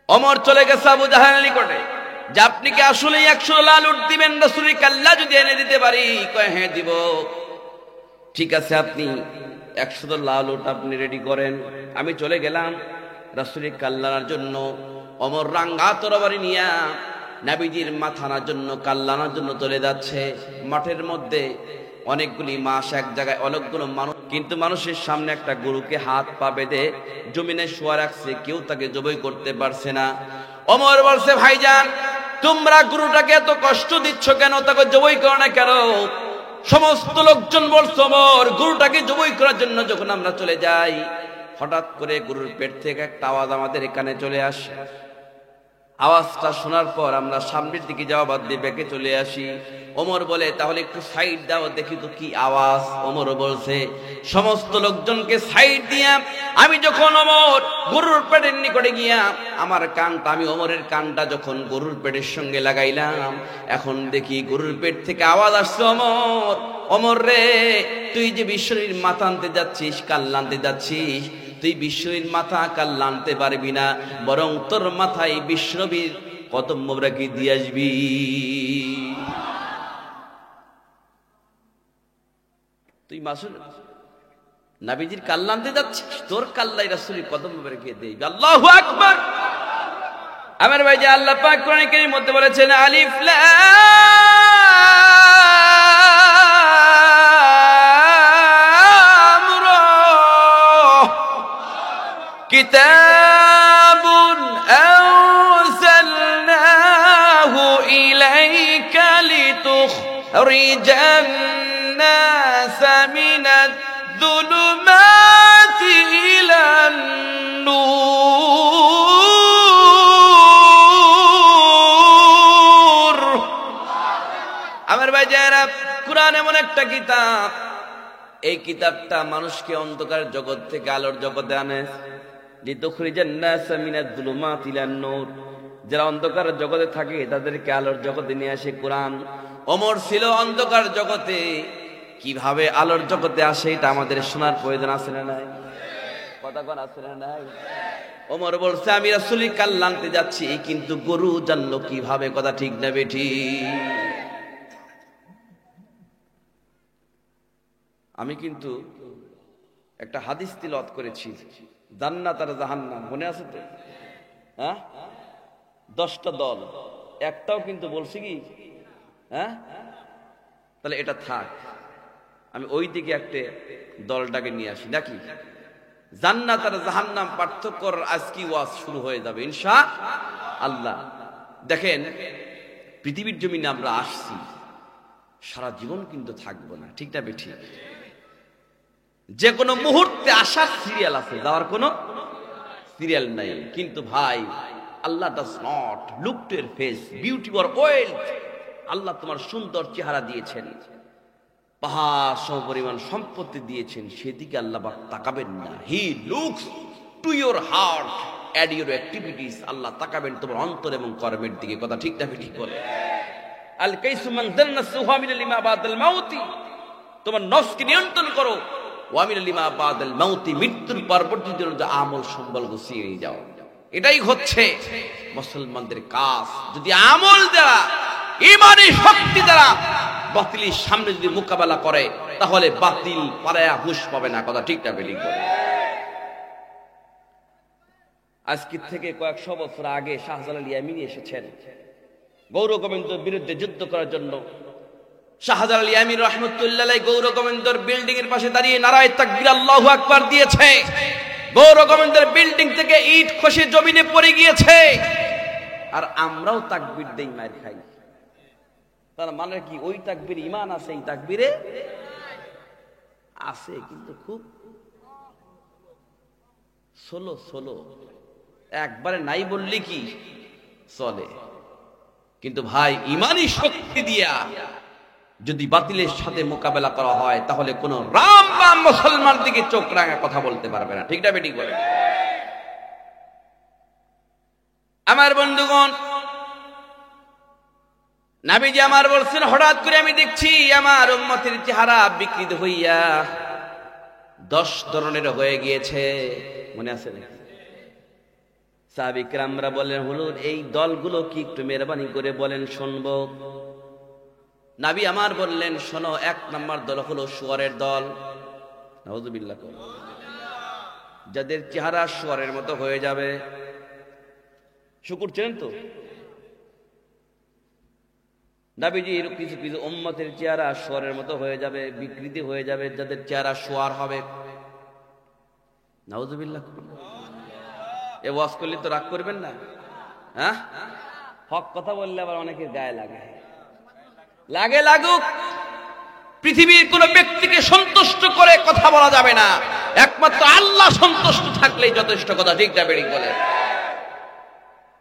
ওমর চলে গেছে আবু জাহেলের নিকটে, যে আপনি কি আসলে 100 লাল উট দিবেন? রাসূলের কাল্লা যদি এনে দিতে পারি, কয় হ্যাঁ দিব। ঠিক আছে, আপনি 100 লাল উট আপনি রেডি করেন। আমি চলে গেলাম রাসূলের কাল্লার জন্য। ওমর রাঙ্গা তরবারি নিয়া নবীজির মাথার জন্য কাল্লানোর জন্য চলে যাচ্ছে। মাঠের মধ্যে অনেকগুলি মাস এক জায়গায়, অনেকগুলো মানুষ, কিন্তু মানুষের সামনে একটা গরুকে হাত পা বেঁধে জমিনে শোয়া রাখছে, কেউ তাকে জবাই করতে পারছে না। ওমর বলছে, ভাইজান তোমরা গরুটাকে এত কষ্ট দিচ্ছ কেন? তাকে জবাই করো না কেন? সমস্ত লোকজন বলছে, ওমর গরুটাকে জবাই করার জন্য যখন আমরা চলে যাই, হঠাৎ করে গরুর পেট থেকে একটা আওয়াজ আমাদের এখানে চলে আসে। আওয়াজটা শোনার পর আমরা সামনের দিকে যাওয়া বাদ দিয়ে ব্যাকে চলে আসি। ওমর বলে, তাহলে একটু সাইড দাও দেখি তো কি আওয়াজ। ওমর বলছে, সমস্ত লোকজনকে সাইড দিয়া আমি যখন ওমর গরুর পেটের নিকটে গিয়া আমার কানটা, আমি ওমরের কানটা যখন গরুর পেটের সঙ্গে লাগাইলাম, এখন দেখি গরুর পেট থেকে আওয়াজ আসছে, ওমর ওমর রে, তুই যে বিশ্বরীর মাথা আনতে যাচ্ছিস, কাল্লা আনতে যাচ্ছিস, তুই বিশ্বরীর মাথা কাল্লা আনতে পারবি না, বরং তোর মাথায় বিশ্বনবীর কদম মোবারক দিয়ে আসবি। তুই মাসুল নবীজির কাল্লা আনতে যাচ্ছিস, তোর কাল্লাই রাসূলের কদম মোবারক দিয়ে দিবি। আল্লাহু আকবার। আমার ভাই, যে আল্লাহ পাক কোরআন কারীমের মধ্যে বলেছেন, আলিফ লাম রা, কিতাবুন আনজালনাহু ইলাইকা লিতুখরিজান নাসা মিনাজ যুলুমাতি ইলান নূর। আমার ভাই যারা, কুরআন এমন একটা কিতাব, এই কিতাবটা মানুষকে অন্ধকার জগৎ থেকে আলোর জগতে আনে। লিতুখরিজান নাসা মিনাজ যুলুমাতি ইলান নূর, যারা অন্ধকার জগতে থাকে তাদেরকে আলোর জগতে নিয়ে আসে কোরআন। ওমর ছিল অন্ধকার জগতে, কিভাবে আলোর জগতে আসে এটা আমাদের শোনার প্রয়োজন আছে না নাই? কথা কোন আছে না নাই? ওমর বলছে, আমি রাসূলের কাল্লা আনতে যাচ্ছি, কিন্তু গরু জানলো কিভাবে? কথা ঠিক না বেঠি? আমি কিন্তু একটা হাদিস তিলাওয়াত করেছি, জান্নাত আর জাহান্নাম, মনে আছে তো? হ্যাঁ, 10টা দল, একটাও কিন্তু বলছি কি? হ্যাঁ, তাহলে এটা থাক, আমি ওই দিকে একটা দলটাকে নিয়ে আসি নাকি? জান্নাত আর জাহান্নাম পার্থক্য আজকে ওয়াজ শুরু হয়ে যাবে ইনশাআল্লাহ। দেখেন, পৃথিবীর জমিনে আমরা আসছি, সারা জীবন কিন্তু থাকবো না, ঠিক না বেঠি? যে কোনো মুহূর্তে আসার সিরিয়াল আছে, যাওয়ার কোনো সিরিয়াল নাই। কিন্তু ভাই, Allah does not look to your face, beauty or wealth. Allah তোমার সুন্দর চেহারা দিয়েছেন, পাহাড় সমপরিমাণ সম্পত্তি দিয়েছেন, সেদিকে আল্লাহ পাক তাকাবেন না। He looks to your heart and your activities. Allah তাকাবেন তোমার অন্তর এবং কর্মের দিকে। কথা ঠিক না ঠিক বলে? আল কাইসু মান যান্নাসুহা মিনাল লিমা বাদাল মাউতি, তোমার নফসকে নিয়ন্ত্রণ করো। ওয়া মিনাল লিমা বাদাল মাউতি, মৃত্যুর পরবর্তী জন্য যে আমল সম্বল গুছিয়ে নিয়ে যাও। এটাই হচ্ছে মুসলমানদের কাজ। যদি আমল দ্বারা, ঈমানি শক্তি দ্বারা বাতিলের সামনে যদি মোকাবেলা করে, তাহলে বাতিল পালায়া হুঁশ পাবে না। কথা ঠিক না বেঠিক বলে? আজকে থেকে কয়েকশো বছর আগে শাহজালাল ইয়ামিনী এসেছেন গৌর গোবিন্দর বিরুদ্ধে যুদ্ধ করার জন্য। শাহজালাল ইয়ামিনী রাহমাতুল্লাহ আলাইহি গৌর গোবিন্দর বিল্ডিং এর পাশে দাঁড়িয়ে নারায়ে তাকবীর আল্লাহু আকবার দিয়েছে। গৌর গোবিন্দর বিল্ডিং থেকে ইট খসে জমিনে পড়ে গিয়েছে, আর আমরাও তাকবীর দেই, মার খাই। তার মানে কি? ওই তাকবীর ঈমান আছে, এই তাকবীরে আছে, কিন্তু খুব সোলো সোলো, একবারে নাই বললি কি চলে। কিন্তু ভাই, ঈমানি শক্তি দিয়া যদি বাতিলের সাথে মোকাবেলা করা হয়, তাহলে কোন রাম বাম মুসলমান দিকে চোখ রাঙা কথা বলতে পারবে না। ঠিক না বেঠিক বলে? আমার বন্ধুগণ, নবীজি আমার বলছেন, হঠাৎ করে আমি দেখছি আমার উম্মতের চেহারা বিকৃত হইয়া 10 ধরনের হয়ে গিয়েছে। মনে আছে না? সাহাবী কিরামরা বলেন, হুজুর এই দলগুলো কি একটু মেহরবানি করে বলেন, শুনবো। নবী আমার বললেন, শোনো, 1 নম্বর দল হলো শুয়োরের দল। নাউযুবিল্লাহ। যাদের চেহারা শুয়োরের মতো হয়ে যাবে। শুকুর চেনেন তো? নবীজির কিছু কিছু উম্মতের চেহারা শুয়োরের মতো হয়ে যাবে, বিকৃতি হয়ে যাবে, যাদের চেহারা শুয়োর হবে। নাউযুবিল্লাহ। এ ওয়াজ করলে তো রাগ করবেন না? হ্যাঁ, হক কথা বললে আবার অনেকের গায়ে লাগে। লাগুক। পৃথিবীর কোন ব্যক্তিকে সন্তুষ্ট করে কথা বলা যাবে না, একমাত্র আল্লাহ সন্তুষ্ট থাকলেই যথেষ্ট। কথা ঠিক না বেড়ি বলে?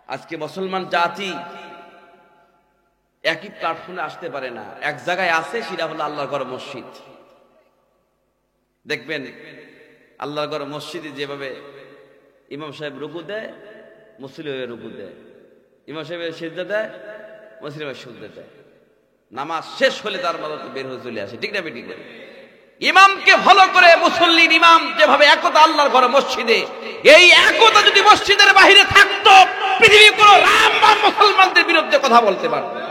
আজকে মুসলমান জাতি একই প্ল্যাটফর্মে আসতে পারে না, এক জায়গায় আছে, সেটা হলো আল্লাহর ঘর মসজিদ। দেখবেন আল্লাহর ঘর মসজিদে যেভাবে ইমাম সাহেব রুকু দেয়, মুসলিম রুকু দেয়, ইমাম সাহেব সিজদা দেয়, মুসলিম সিজদা দেয়। নামাজ শেষ হলে তার মদত বের হয়ে চলে আসে। ঠিক না বেটি? ইমামকে ফলো করে মুসল্লির ইমাম যেভাবে একতা আল্লাহর ঘর মসজিদে, এই একতা যদি মসজিদের বাহিরে থাকতো, পৃথিবীর কোন রামবাম মুসলমানদের বিরুদ্ধে কথা বলতে পারত না।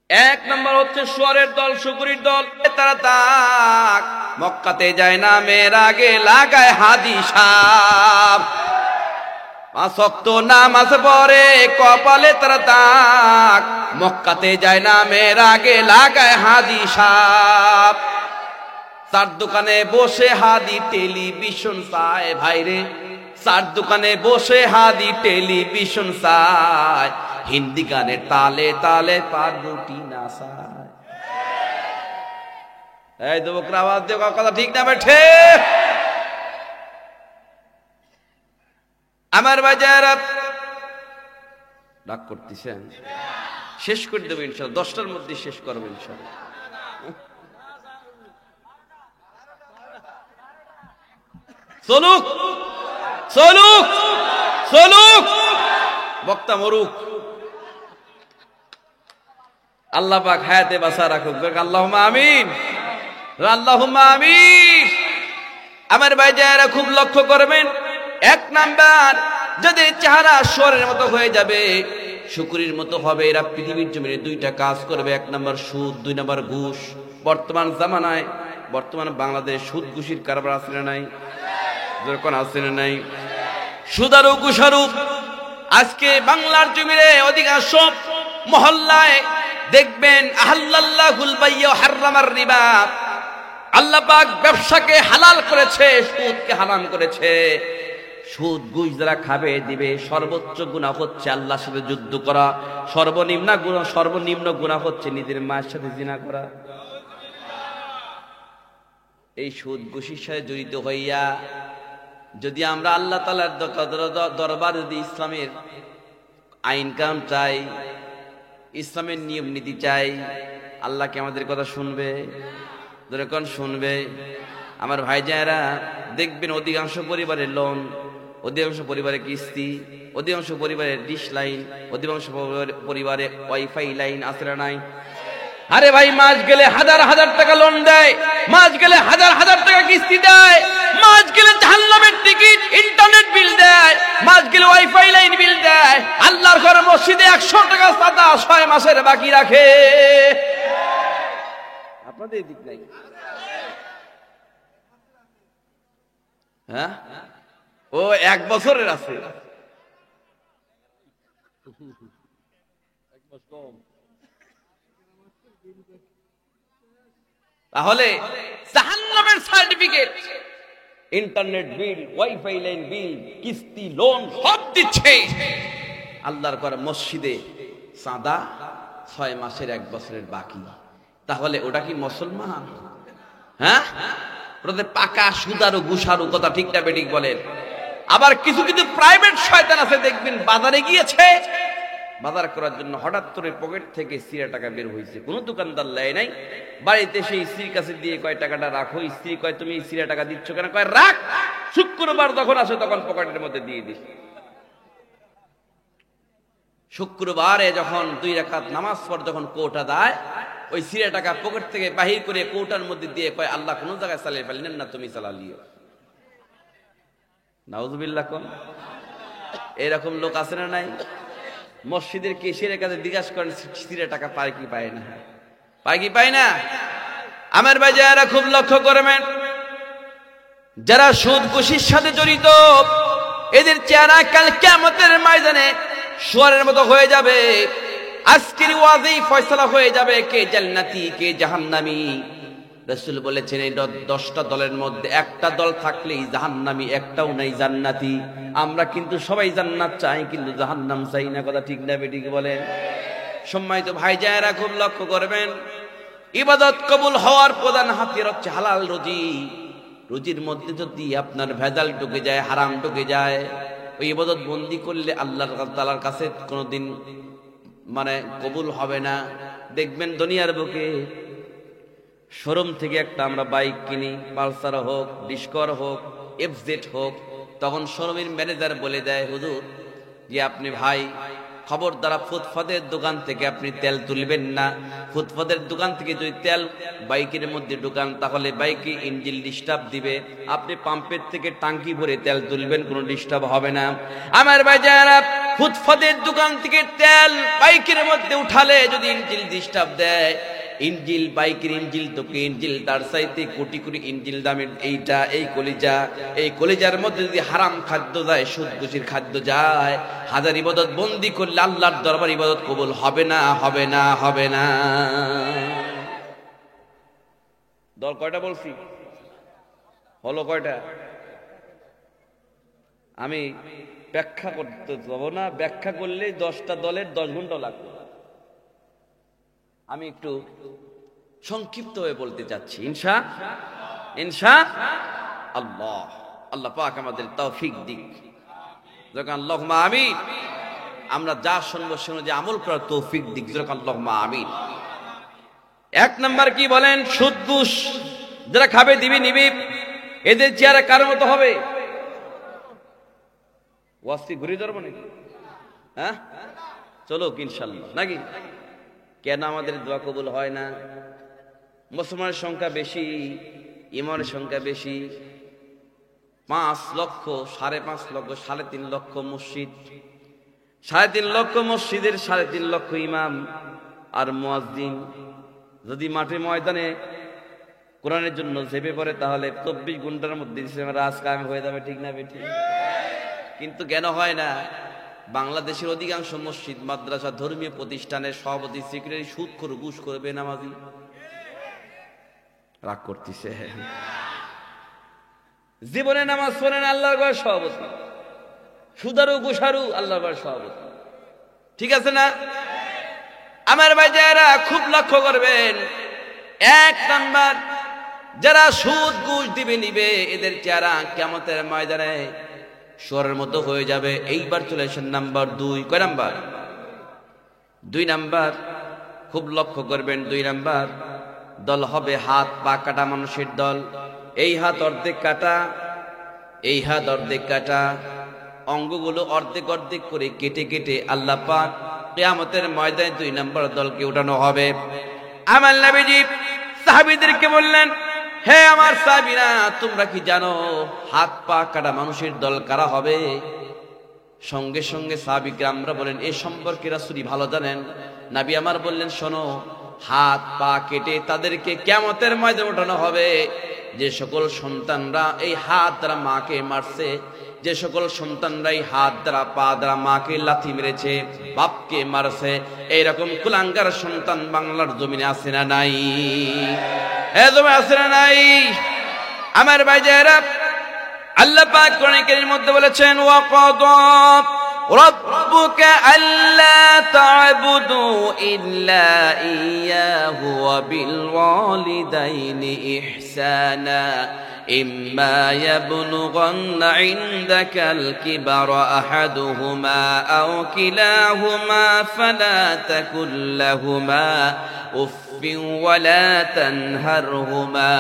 1 নম্বর হচ্ছে শুয়োরের দল, শুকুরির দল। তারা তাক মক্কাতে যায় না, মেয়ের আগে লাগায় হাদি সাপ। 5 ওয়াক্ত নামাজ পড়ে, কপালে তারা তাক মক্কাতে যায় না, মেয়ের আগে লাগায় হাদি সাপ। 4 দোকানে বসে হাদি টেলিভিশন চায়। ভাইরে, 4 দোকানে বসে হাদি টেলিভিশন চায়, হিন্দি গানের তালে তালে পাগলটি নাচায়। এই যুবকরা আওয়াজ দিয়ে কথা ঠিক না বেঠে? আমার বাজার রাগ করতেছেন? শেষ করে দেবো ইনশাআল্লাহ, 10টার মধ্যে শেষ করবো ইনশাআল্লাহ। চলুক চলুক চলুক, বক্তা মরুক। আল্লাহ পাক হায়াতে বাঁচা রাখুক। আল্লাহুম্মা আমিন, আল্লাহুম্মা আমিন। আমার ভাইজানেরা খুব লক্ষ্য করবেন, 1 নাম্বার, যাদের চেহারা শুয়োরের মতো হয়ে যাবে, শুকুরির মতো হবে, এরা পৃথিবীর জমিনে 2টা কাজ করবে। 1 নাম্বার সুদ, 2 নাম্বার ঘুষ। বর্তমান জামানায়, বর্তমান বাংলাদেশ সুদ ঘুষির কারবার আছে না নাই? যখন আছে না নাই? সুদারু ঘুষারু আজকে বাংলার জমিনে অধিকাংশ মহল্লায় দেখবেন আহাল্লাল্লাহুল বাইয়া ওয়া হাররামার রিবা। আল্লাহ পাক ব্যবসাকে হালাল করেছে, সুদকে হারাম করেছে। সুদ ঘুষ যারা খাবে দিবে, সর্বোচ্চ গুনাহ হচ্ছে আল্লাহর সাথে যুদ্ধ করা, সর্বনিম্ন গুনাহ হচ্ছে নিজের মায়ের সাথে জিনা করা। এই সুদ ঘুষের সাথে জড়িত হইয়া যদি আমরা আল্লাহ তাআলার দরবার, যদি ইসলামের আইন কানুন চাই, ইসলামের নিয়ম নীতি চাই, আল্লাহ কি আমাদের কথা শুনবে? যখন শুনবে, আমার ভাইজানেরা দেখবেন অধিকাংশ পরিবারের লোন, অধিকাংশ পরিবারে কিস্তি, অধিকাংশ পরিবারের ডিশ লাইন, অধিকাংশ পরিবারে ওয়াইফাই লাইন আছে না নাই? আরে ভাই, মাস গেলে হাজার হাজার টাকা লোন দেয়, মাস গেলে হাজার হাজার টাকা কিস্তি দেয়, মাস গেলে জাহান্নামের টিকিট, ইন্টারনেট বিল দেয়, মাস গেলে ওয়াইফাই লাইন বিল দেয়। আল্লাহর ঘরে মসজিদে 100 টাকা চাঁদা 6 মাসের বাকি রাখে। আপনাদের দিক নাই? হ্যাঁ, ও 1 বছরের আছে। তাহলে জাহান্নামের certificate, internet bill, wifi line bill, কিস্তি, লোন সব দিচ্ছে। আল্লাহর ঘরে মসজিদে চাঁদা 6 মাসের 1 বছরের বাকি। তাহলে ওটা কি মুসলমান? হ্যাঁ, ওদের পাকা সুদারু ঘুষারু। কথা ঠিক না বেঠিক বলেন? আবার কিছু কিছু প্রাইভেট শয়তান আছে, দেখবেন বাজারে গিয়েছে, বাজার করার জন্য হঠাৎ করে পকেট থেকে 30 টাকা বের হয়েছে, কোনো দোকানদার লেয় নাই, বাড়িতে সেই স্ত্রীর কাছে দিয়ে কয় টাকাটা রাখো। স্ত্রী কয় তুমি 30 টাকা দিচ্ছ কেন? কয় রাখ, শুক্রবার যখন আসে তখন পকেটের মধ্যে দিয়ে দিস। শুক্রবারে যখন 2 রাকাত নামাজ পড় যখন কোটা দেয়, ওই 30 টাকা পকেট থেকে বাহির করে কোটার মধ্যে দিয়ে কয় আল্লাহ কোন জায়গায় চালিয়ে ফেলেন না, তুমি চালালিও। নাউজুবিল্লাহ কোন এরকম লোক আছে না নাই? মসজিদের কেশিয়ারের কাছে জিজ্ঞাসা করেন সিরে টাকা পায় কি পায় না, পায় কি পায় না? আমার ভাই যারা খুব লক্ষ্য করবেন, যারা সুদ ঘুষের সাথে জড়িত এদের চেহারা কাল কিয়ামতের ময়দানে শুয়োরের মতো হয়ে যাবে। আজকের ওয়াজেই ফয়সালা হয়ে যাবে কে জান্নাতি কে জাহান্নামী। রাসূল বলেছেন এই 10টা দলের মধ্যে একটা দল থাকলেই জাহান্নামী, একটাও নাই জান্নাতি। আমরা কিন্তু সবাই জান্নাত চাই, কিন্তু জাহান্নাম চাই না। কথা ঠিক না বেঠিক বলেন? সম্মানিত ভাই যারা খুব লক্ষ্য করবেন, ইবাদত কবুল হওয়ার প্রধান হাতিয়ার হচ্ছে হালাল রুজি। রুজির মধ্যে যদি আপনার ভেজাল ঢুকে যায়, হারাম ঢুকে যায়, ওই ইবাদত বন্দি করলে আল্লাহ তাআলার কাছে কোনোদিন কবুল হবে না। দেখবেন দুনিয়ার বুকে শোরুম থেকে একটা আমরা বাইক কিনি, পালসার হোক, ডিসকর হোক, এফজেড হোক, তখন শোরুমের ম্যানেজার বলে দেয় হুজুর যে আপনি ভাই খবরদার ফুটপাতের দোকান থেকে আপনি তেল তুলবেন না। ফুটপাতের দোকান থেকে যদি তেল বাইকের মধ্যে ঢোকান তাহলে বাইকে ইঞ্জিন ডিস্টার্ব দিবে। আপনি পাম্পের থেকে টাঙ্কি ভরে তেল তুলবেন, কোনো ডিস্টার্ব হবে না। আমার ভাই যারা ফুটপাতের দোকান থেকে তেল বাইকের মধ্যে উঠালে যদি ইঞ্জিন ডিস্টার্ব দেয়, ইঞ্জিল বাইকের ইঞ্জিল তো ইঞ্জিল তার চাইতে কোটি কোটি ইঞ্জিল দামের এইটা, এই কলিজার মধ্যে যদি হারাম খাদ্য যায়, সুদ ঘুষের খাদ্য যায়, হাজার ইবাদত বন্দি করলে আল্লাহর দরবার ইবাদত কবুল হবে না, হবে না, হবে না। দল কয়টা বলছি? হলো কয়টা? আমি ব্যাখ্যা করতে যাবো না, ব্যাখ্যা করলে 10টা দলের 10 ঘন্টা লাগবে। আমি একটু সংক্ষিপ্ত হয়ে বলতে চাচ্ছি ইনশাআল্লাহ। আল্লাহ পাক আমাদের তৌফিক দিক। যখন আল্লাহুম্মা আমিন। আমরা যা শুনবো শুনে যে আমল করার তৌফিক দিক। যখন আল্লাহুম্মা আমিন। 1 নাম্বার কি বলেন? সুদ ঘুষ যারা খাবে দিবি নিবি, এদের চেহারা কার মতো হবে? ওয়াস্তি ঘুরে ধরবো নাকি? হ্যাঁ চলো ইনশাআল্লাহ নাকি? কেন আমাদের দোয়া কবুল হয় না? মুসলমানের সংখ্যা বেশি, ইমানের সংখ্যা বেশি। 5 লক্ষ, 5.5 লক্ষ, 3.5 লক্ষ মসজিদ, 3.5 লক্ষ মসজিদের 3.5 লক্ষ ইমাম আর মুয়াজ্জিন যদি মাঠে ময়দানে কোরআনের জন্য ঝেঁপে পড়ে তাহলে 24 ঘন্টার মধ্যে রাজ কায়েম হয়ে যাবে। ঠিক না বেঠিক? কিন্তু কেন হয় না? বাংলাদেশের অধিকাংশ মসজিদ, মাদ্রাসা, ধর্মীয় প্রতিষ্ঠানের সভাপতি, সেক্রেটারি সুদখোর, ঘুষখোর, বেনামাজি। রাগ করতেছে। জীবনে নামাজ পড়েন আল্লাহর ঘর সভাপতি, সুদারু ঘুষারু আল্লাহর ঘর সভাপতি। ঠিক আছে না? আমার ভাই যারা খুব লক্ষ্য করবেন, 1 নাম্বার যারা সুদ ঘুষ দিবে নিবে, এদের চেহারা কিয়ামতের ময়দানে শুয়োরের মতো হয়ে যাবে। এইবার চলে আসেন নাম্বার 2। কয় নাম্বার? 2 নাম্বার খুব লক্ষ্য করবেন। 2 নাম্বার দল হবে হাত পা কাটা মানুষের দল। এই হাত অর্ধেক কাটা, এই হাত অর্ধেক কাটা, অঙ্গগুলো অর্ধেক অর্ধেক করে কেটে কেটে আল্লাহ পাক কিয়ামতের ময়দানে 2 নাম্বার দলকে উঠানো হবে। আমার নবীজি সাহাবীদেরকে বললেন, হে আমার সাহাবীরা, তোমরা কি জানো হাত পা কাটা মানুষের দল কারা হবে? সঙ্গে সঙ্গে সাহাবী কিরামরা বলেন, এ সম্পর্কে রাসূল ভালো জানেন। নবী আমার বললেন, শোনো, হাত পা কেটে তাদেরকে কিয়ামতের ময়দানে উঠানো হবে। যে সকল সন্তানরা এই হাত দ্বারা মাকে মারছে, যে সকল সন্তানরা এই হাত দ্বারা পা দ্বারা মাকে লাথি মেরেছে, বাপকে মারছে, এইরকম কুলাঙ্গার সন্তান বাংলার জমিনে আছে না নাই? আছে না নাই? আমার ভাইজারা, আল্লাহ পাক কোরআন কারীমের মধ্যে বলেছেন, ওয়াকাদা রাব্বুকা আল্লা তা'বুদু ইল্লা ইয়্যাহু ওয়া বিল ওয়ালিদাইনি ইহসানা ইম্মা ইয়াবলুগান্না ইনদাকাল কিবারা আহাদুহুমা আও কিলাহুমা ফালা তাকুল লাহুমা উফফিন ওয়া লা তানহারহুমা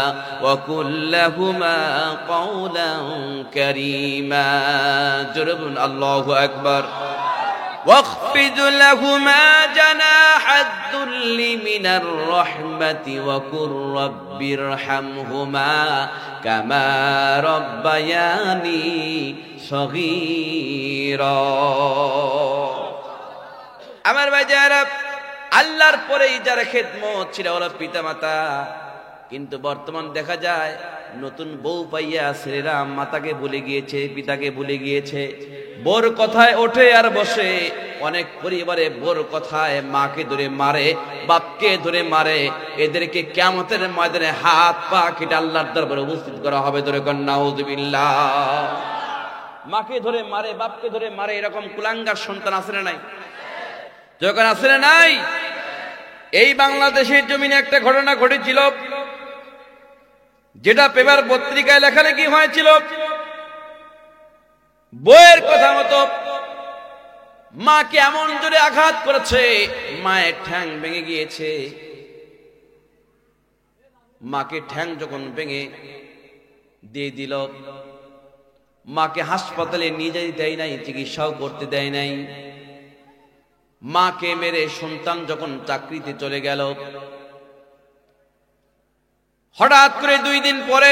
ওয়া কুল লাহুমা কওলান কারীমা। জোরে আল্লাহু আকবার। واخفض لهما جناح الذل লি মিনার রাহমাতি ওয়া কুর রাব্বিরহামহুমা কামা রাব্বায়ানি সগীরা। আমার ভাই যারা আল্লাহর পরেই যারা খেদমত ছিল ওরা পিতামাতা, কিন্তু বর্তমান দেখা যায় নতুন বউ পাইয়া ছেলেরা মাতাকে ভুলে গিয়েছে, পিতাকে ভুলে গিয়েছে। বোর কথায় ওঠে আর বসে। অনেক পরিবারে বোর কথায় মাকে ধরে মারে, বাপকে ধরে মারে। এদেরকে কিয়ামতের ময়দানে হাত পা কেটে আল্লাহর দরবারে উপস্থিত করা হবে। ধরে কর নাউযুবিল্লাহ। মাকে ধরে মারে, বাপকে ধরে মারে, এরকম কুলাঙ্গার সন্তান আছে না নাই? যখন আছে না নাই? এই বাংলাদেশের জমিনে একটা ঘটনা ঘটেছিল, যেটা পেপার পত্রিকায় লেখালেখি হয়েছিল। বইয়ের কথা মতো মাকে এমন জোরে আঘাত করেছে, মায়ের ঠ্যাং ভেঙে গিয়েছে। মাকে ঠ্যাং যখন ভেঙে দিয়ে দিল, মাকে হাসপাতালে নিয়ে যেতে দেয় নাই, চিকিৎসাও করতে দেয় নাই। মাকে মেরে সন্তান যখন চাকরিতে চলে গেল, হঠাৎ করে 2 দিন পরে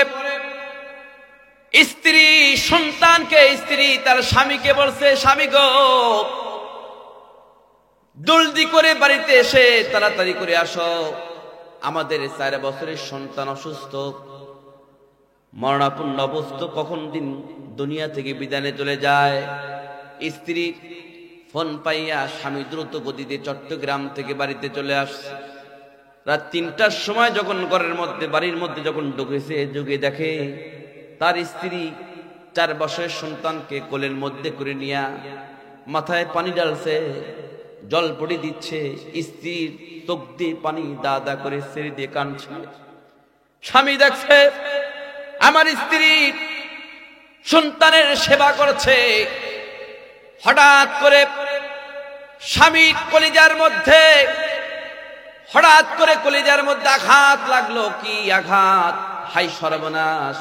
স্ত্রী সন্তানকে, স্ত্রী তার স্বামীকে বলছে, স্বামী গো, জলদি করে বাড়িতে এসে তাড়াতাড়ি করে আসো, আমাদের 4 বছরের সন্তান অসুস্থ, মরণাপন্ন অবস্থা, কখন দিন দুনিয়া থেকে বিদায় চলে যায়। স্ত্রী ফোন পাইয়া স্বামী দ্রুত গতিতে চট্টগ্রাম থেকে বাড়িতে চলে আসছে। রাত 3টার সময় যখন ঘরের মধ্যে, বাড়ির মধ্যে যখন ঢুকেছে, ঢুকে দেখে তার স্ত্রী 4 বছরের সন্তানকে কোলের মধ্যে করে নিয়া মাথায় পানি ঢালছে, জল পড়ি দিচ্ছে। স্ত্রীর চোখ দিয়ে পানি দাদা করে ছেড়ে দিয়ে কাঁদছে। স্বামী দেখছে আমার স্ত্রী সন্তানের সেবা করছে। হঠাৎ করে স্বামীর কলিজার মধ্যে, হঠাৎ করে কলিজার মধ্যে আঘাত লাগলো। কি আঘাত! হাই সর্বনাশ!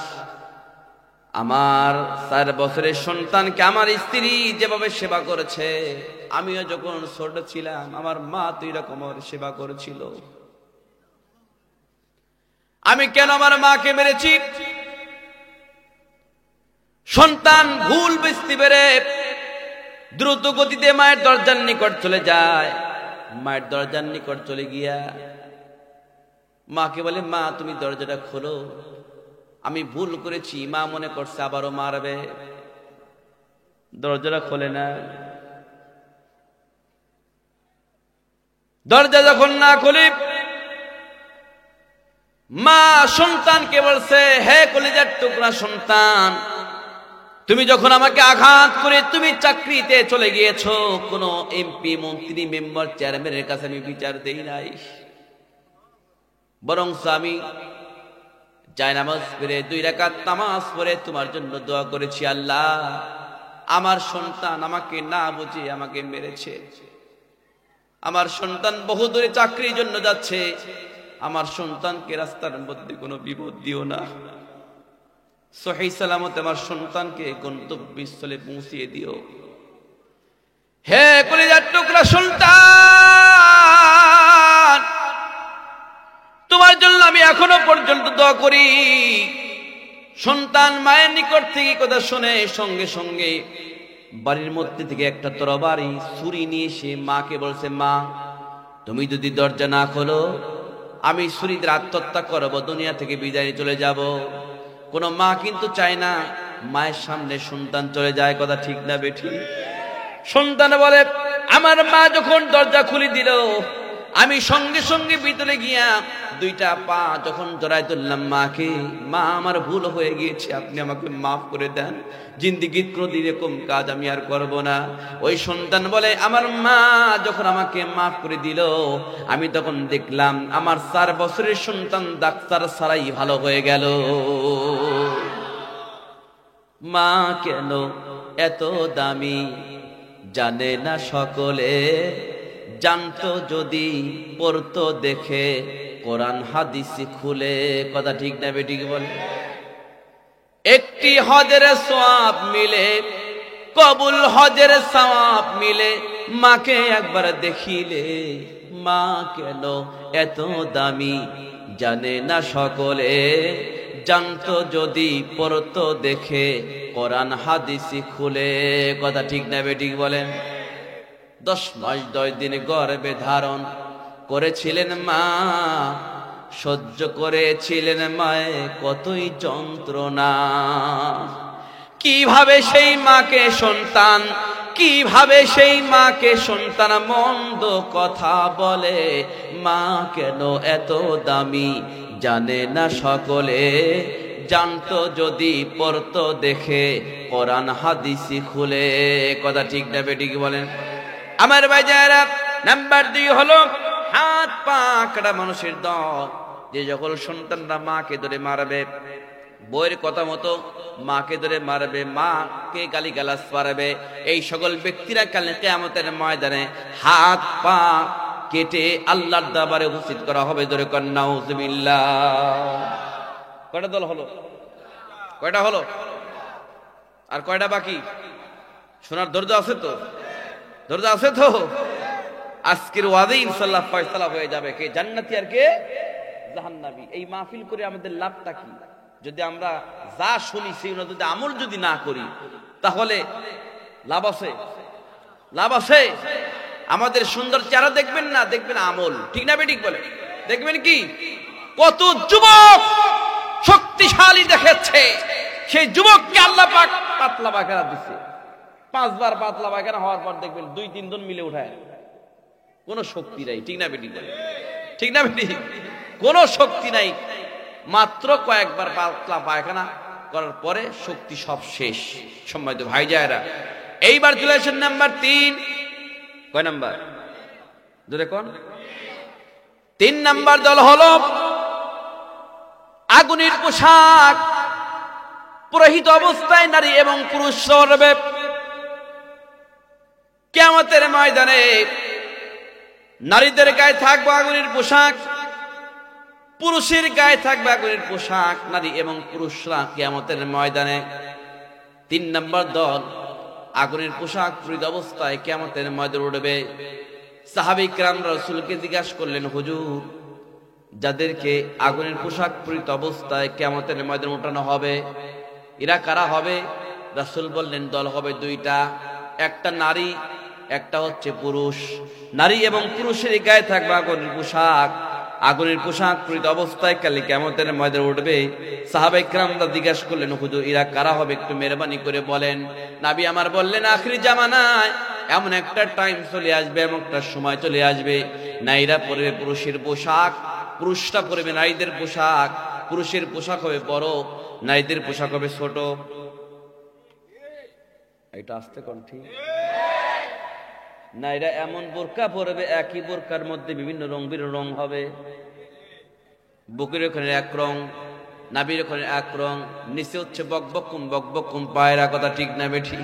আমার 4 বছরের সন্তানকে আমার স্ত্রী যেভাবে সেবা করেছে, আমিও যখন ছোট ছিলাম আমার মা তো এরকম সেবা করেছিল। আমি কেন আমার মাকে মেরেছি? সন্তান ভুল বুঝতে পেরে দ্রুত গতিতে মায়ের দরজার নিকট চলে যায়। মায়ের দরজার নিকট চলে গিয়া মাকে বলে, মা তুমি দরজাটা খোলো, আমি ভুল করেছি। মা মনে করছে আবারও মারবে, দরজাটা খোলে না। দরজা যখন না খুলি, মা সন্তানকে বলছে, হে কলিজার টুকরা সন্তান, তুমি যখন আমাকে আঘাত করে তুমি চাকরিতে চলে গিয়েছো, কোন এমপি, মন্ত্রী, মেম্বার, চেয়ারম্যানের কাছে আমি বিচার দেই নাই, বরং আমি জায়নামাজ পড়ে 2 রাকাত নামাজ পড়ে তোমার জন্য দোয়া করেছি। আল্লাহ, আমার সন্তান আমাকে না বুঝে আমাকে মেরেছে। আমার সন্তান বহু দূরে চাকরির জন্য যাচ্ছে, আমার সন্তানকে রাস্তার মধ্যে কোনো বিপদ দিও না। সহি সালামত আমার সন্তানকে গন্তব্যস্থলে পৌঁছিয়ে দিও। হে কলিজার টুকরা সন্তান, তোমার জন্য আমি এখনো পর্যন্ত দোয়া করি। সন্তান মায়ের নিকট থেকে কথা শুনে সঙ্গে সঙ্গে বাড়ির মধ্যে থেকে একটা তরবারি ছুরি নিয়ে এসে মাকে বলছে, মা তুমি যদি দরজা না খোলো, আমি ছুরি দিয়ে আত্মহত্যা করবো, দুনিয়া থেকে বিদায় চলে যাব। কোন মা কিন্তু চায় না মায়ের সামনে সন্তান চলে যায়, কথা ঠিক না বেঠি? সন্তান বলে, আমার মা যখন দরজা খুলে দিল, আমি সঙ্গে সঙ্গে ভিতরে গিয়া 2টা পা যখন জড়াই ধরলাম মাকে, মা আমার ভুল হয়ে গিয়েছে, আপনি আমাকে মাফ করে দেন, জিন্দেগির কোনদিন এরকম কাজ আমি আর করব না। ওই সন্তান বলে, আমার মা যখন আমাকে মাফ করে দিল, আমি তখন দেখলাম আমার 4 বছরের সন্তান ডাক্তার ছাড়াই ভালো হয়ে গেল। মা কেন এত দামি জানে না সকলে, জানতো যদি পড়তো দেখে কোরআন হাদিস খুলে, কথা ঠিক না বেঠিক বলে? একটি হজের সওয়াব মিলে, কবুল হজের সওয়াব মিলে, মাকে একবার দেখিলে মা কেন এত দামি জানে না সকলে, জানতো যদি পড়তো দেখে কোরআন হাদিসি খুলে। কথা ঠিক না বেঠিক বলেন? 10 মাস 10 দিন গর্ভে ধারণ করেছিলেন মা, সহ্য করেছিলেন মায়ে কতই যন্ত্রণা। কিভাবে সেই মাকে সন্তান, কিভাবে সেই মাকে সন্তান মন্দ কথা বলে, মা কেন এত দামি জানে না সকলে, জানতো যদি পড়তো দেখে কোরআন হাদিসি খুলে। কথা ঠিক না বেঠিক বলেন? আমার ভাই যারা, নাম্বার 2 হলো হাত পা কাটা মানুষের দল, যে যখন সন্তানরা মাকে ধরে মারবে, বইয়ের কথা মতো মাকে ধরে মারবে, মাকে গালিগালাজ পারবে, এই সকল ব্যক্তিরা কালে কিয়ামতের ময়দানে হাত পা কেটে আল্লাহর দরবারে উপস্থিত করা হবে। ধরে কর নাউজুবিল্লাহ। কয়টা দল হলো? কয়টা হলো? আর কয়টা বাকি? শোনার ধৈর্য আছে তো? ধৈর্য আছে তো? আজকের ওয়াদে ইনশাআল্লাহ ফয়সালা হয়ে যাবে কে জান্নাতি আর কে জাহান্নামী। এই মাহফিল করে আমাদের লাভটা কি? যদি আমরা যা শুনি সেই যদি আমল যদি না করি, তাহলে লাভ আছে? লাভ আছে? আমাদের সুন্দর চেহারা দেখবেন না, দেখবেন আমল। ঠিক না বেঠিক বলে? দেখবেন কি কত যুবক শক্তিশালী দেখাচ্ছে, সেই যুবককে আল্লাহ পাক পাতলা পায়খানা দিচ্ছে। 5 বার পাতলা পায়খানা হওয়ার পর দেখবেন 2-3 জন মিলে উঠায়, কোনো শক্তি নাই। ঠিক না বেঠিক বলে? ঠিক না বেঠিক? কোনো শক্তি নাই। মাত্র কয়েকবার পাতলা পায়খানা করার পরে শক্তি সব শেষ। সম্মানিত ভাই জায়েরা, এইবার চলে আসেন নাম্বার 3। কয় নাম্বার? ধরে কোন 3 নাম্বার দল হলো আগুনের পোশাক পরিহিত অবস্থায় নারী এবং পুরুষ সরবে কিয়ামতের ময়দানে। নারীদের গায়ে থাকবে আগুনের পোশাক, পুরুষের গায়ে থাকবে আগুনের পোশাক। নারী এবং পুরুষরা কিয়ামতের ময়দানে 3 নম্বর দল আগুনের পোশাক পরিহিত অবস্থায় কিয়ামতের ময়দানে উঠবে। সাহাবী কিরাম রাসূলকে জিজ্ঞাসা করলেন, হুজুর, যাদেরকে আগুনের পোশাক পরিহিত অবস্থায় কিয়ামতের ময়দানে ওঠানো হবে, এরা কারা হবে? রাসূল বললেন, দল হবে 2টা, একটা নারী, একটা হচ্ছে পুরুষ। নারী এবং পুরুষের গায়ে থাকবে আগুনের পোশাক। আগুনের পোশাক পরিহিত অবস্থায় কাল কিয়ামতের ময়দানে উঠবে। সাহাবায়ে কিরামরা জিজ্ঞাসা করলেন, হুজুর, এরা কারা হবে? একটু মেহরবানি করে বলেন। নবী আমার বললেন, আখিরি জামানায় এমন একটা টাইম চলে আসবে, এমন একটা সময় চলে আসবে, নারীরা পরবে পুরুষের পোশাক, পুরুষরা পরবে নারীদের পোশাক। পুরুষের পোশাক হবে বড়, নারীদের পোশাক হবে ছোট। এটা আসতে কোন ঠিক? নারীরা এমন বোরকা পরবে, একই বোরকার মধ্যে বিভিন্ন রং রং হবে। বুকের ওখানে এক রং, নাভির ওখানে এক রং, নিচে হচ্ছে বকবকুম পায়রা। কথা ঠিক না বেঠি?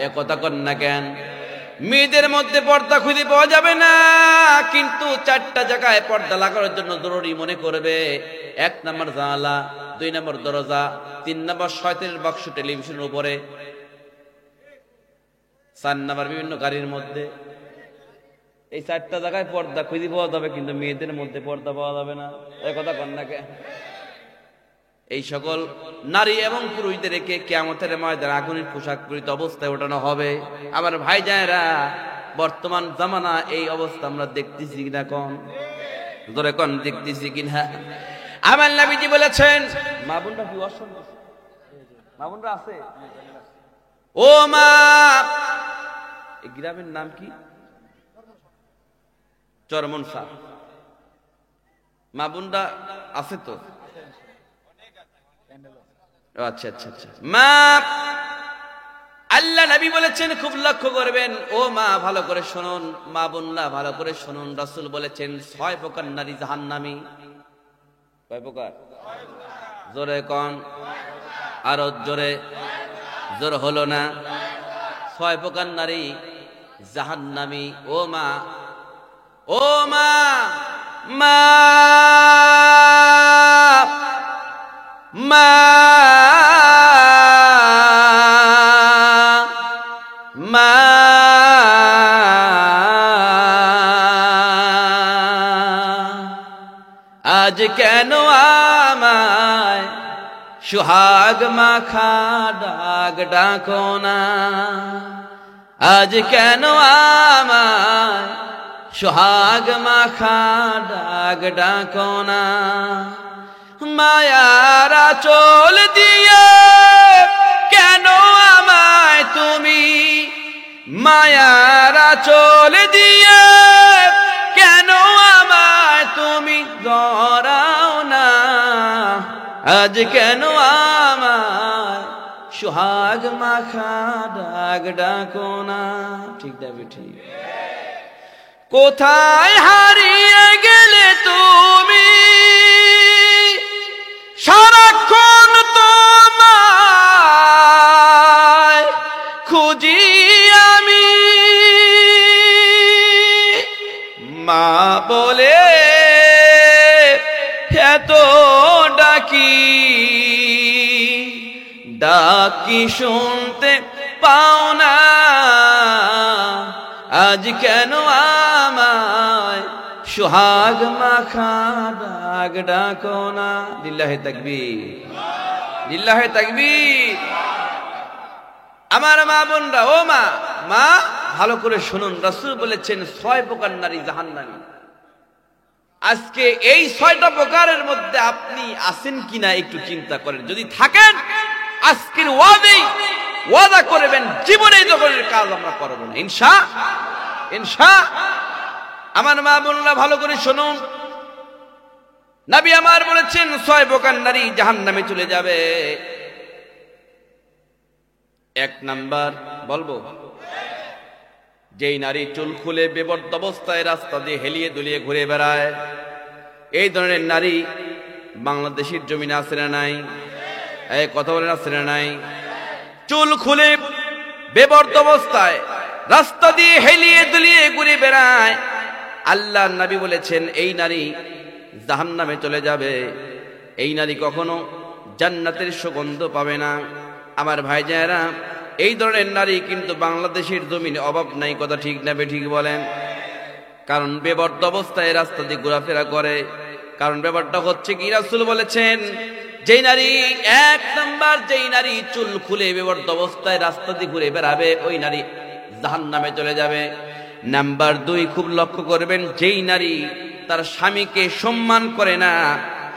এ কথা কর না কেন? মেয়েদের মধ্যে পর্দা খুঁজে পাওয়া যাবে না, কিন্তু 4টা জায়গায় পর্দা লাগানোর জন্য জরুরি মনে করবে। 1 নম্বর জানালা, 2 নম্বর দরজা, 3 নম্বর শয়তানের বাক্স টেলিভিশনের উপরে, 4 নম্বর বিভিন্ন গাড়ির মধ্যে। এই 4টা জায়গায় পর্দা খুঁজে পাওয়া যাবে, কিন্তু মেয়েদের মধ্যে পর্দা পাওয়া যাবে না। এই কথা কন না কেন? এই সকল নারী এবং পুরুষদেরকে কিয়ামতের ময়দানে আগুনের পোশাক পরিহিত অবস্থায় ওঠানো হবে। আমার ভাই জানেরা, বর্তমান জামানা এই অবস্থা আমরা দেখতেছি কিনা? কোন ধরে কোন দেখতেছি কিনা? আমার নবীজি বলেছেন, মা বোনরা কি অসন্তুষ্ট? মা বোনরা আছে? ও মা, এই গ্রামের নাম কি? চরমনসা। মা বোনরা আছে তো? আচ্ছা আচ্ছা আচ্ছা। মা, আল্লাহ নবী বলেছেন, খুব লক্ষ্য করবেন। ও মা, ভালো করে শুনুন, মা বোনরা ভালো করে শুনুন। রাসূল বলেছেন 6 প্রকার নারী জাহান্নামী। কয় প্রকার? জোরে কোন, আরো জোরে। জোর হলো না? 6 প্রকার নারী জাহান্নামী। ও মা, ও মা, মা, মা, মা, আজ কেন আমায় সুহাগ মাখা ডাক ডাকো না, আজ কেন আমায় সুহাগ মাখা ডাক ডাকো না। মায়ার আঁচল দিয়ে কেন আমায় তুমি, মায়ার আঁচল দিয়ে কেন আমায় তুমি জড়াও না, আজ কেন আমায় সুহাগ মাখা ডাক ডাকো না। ঠিক দেবে ঠিক। কোথায় হারিয়ে গেলে তুমি, সারাক্ষণ তোমায় খুঁজি আমি, মা বলে এত ডাকি, ডাকি শুনতে পাও না, আজ কেন আমায় সুহাগ মাখা ডাক ডাকো না। লিল্লাহে তাকবীর, লিল্লাহে তাকবীর। আমার মা বোনরা, ও মা, মা ভালো করে শুনুন, রাসূল বলেছেন 6 প্রকার নারী জাহান্নামী। আজকে এই 6টা প্রকারের মধ্যে আপনি আছেন কিনা একটু চিন্তা করেন। যদি থাকেন আজকের ওয়াদা করবেন জীবনে এই ধরনের কাজ আমরা করব না, ইনশাআল্লাহ। আমার মা বোনরা ভালো করে শুনুন, নবী আমার বলেছেন 6 প্রকার নারী জাহান্নামে চলে যাবে। 1 নাম্বার বলবো, যেই নারী চুল খুলে বেপরদা অবস্থায় রাস্তা দিয়ে হেলিয়ে দুলিয়ে ঘুরে বেড়ায়, এই ধরনের নারী বাংলাদেশের জমিনে আছে না নাই? এই কথা বলেন, আছে না নাই? চুল খুলে বেপরদা অবস্থায় রাস্তা দিয়ে হেলিয়ে দুলিয়ে ঘুরে বেড়ায়, আল্লাহর নবী বলেছেন এই নারী জাহান্নামে চলে যাবে। এই নারী কখনো জান্নাতের সুগন্ধ পাবে না। আমার ভাইজানেরা, এই ধরনের নারী কিন্তু বাংলাদেশের জমিনে অভাব নাই। কথা ঠিক না বেঠিক বলেন? কারণ বেপরদা অবস্থায় রাস্তা দিয়ে ঘোরাফেরা করে। কারণ ব্যাপারটা হচ্ছে কি, রাসূল বলেছেন যেই নারী 1 নাম্বার, যেই নারী চুল খুলে বেপরদা অবস্থায় রাস্তা দিয়ে ঘুরে বেড়াবে, ওই নারী জাহান্নামে চলে যাবে। নাম্বার 2, খুব লক্ষ্য করবেন, যেই নারী তার স্বামীকে সম্মান করে না,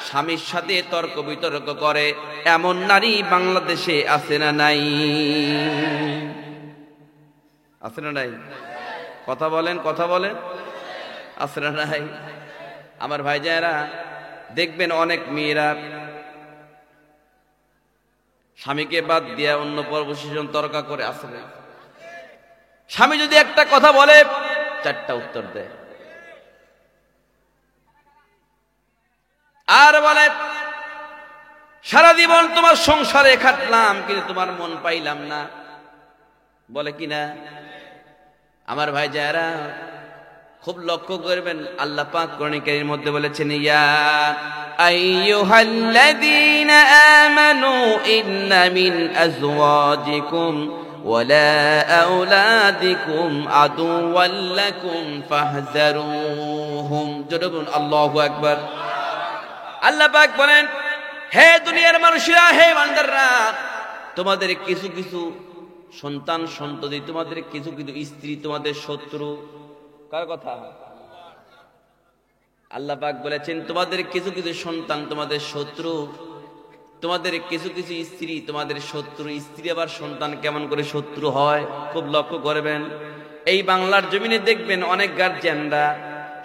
স্বামীর সাথে তর্ক বিতর্ক করে, এমন নারী বাংলাদেশে আছে না নাই? আছে না নাই? কথা বলেন, কথা বলেন, আছে না নাই? আমার ভাইজানেরা, দেখবেন অনেক মেয়েরা স্বামীকে বাদ দিয়া অন্য পরপুরুষের তর্ক করে। আছে না? স্বামী যদি একটা কথা বলে 4টা উত্তর দেয়, আর বলে সারা জীবন তোমার সংসারে খাটলাম কিন্তু তোমার মন পাইলাম না, বলে কিনা? আমার ভাই যারা খুব লক্ষ্য করবেন, আল্লাহ পাক কোরআন কারীমের মধ্যে বলেছেন, ইয়া আইয়ুহাল্লাযীনা আমানু ইন্না মিন আজওয়াজিকুম ওয়ালা আওলাদিকুম আদুওয়াল লাকুম ফাহযারুহুম। জোরে বলুন আল্লাহু আকবার। আল্লাহ পাক বলেন, হে দুনিয়ার মানুষেরা, হে বান্দাররা, তোমাদের কিছু কিছু সন্তান সন্ততি, তোমাদের কিছু কিছু স্ত্রী তোমাদের শত্রু। কার কথা? আল্লাহ পাক বলেছেন তোমাদের কিছু কিছু সন্তান তোমাদের শত্রু, তোমাদের কিছু কিছু স্ত্রী তোমাদের শত্রু। স্ত্রী আবার সন্তান কেমন করে শত্রু হয় খুব লক্ষ্য করবেন। এই বাংলার জমিনে দেখবেন অনেক গার্জিয়ানরা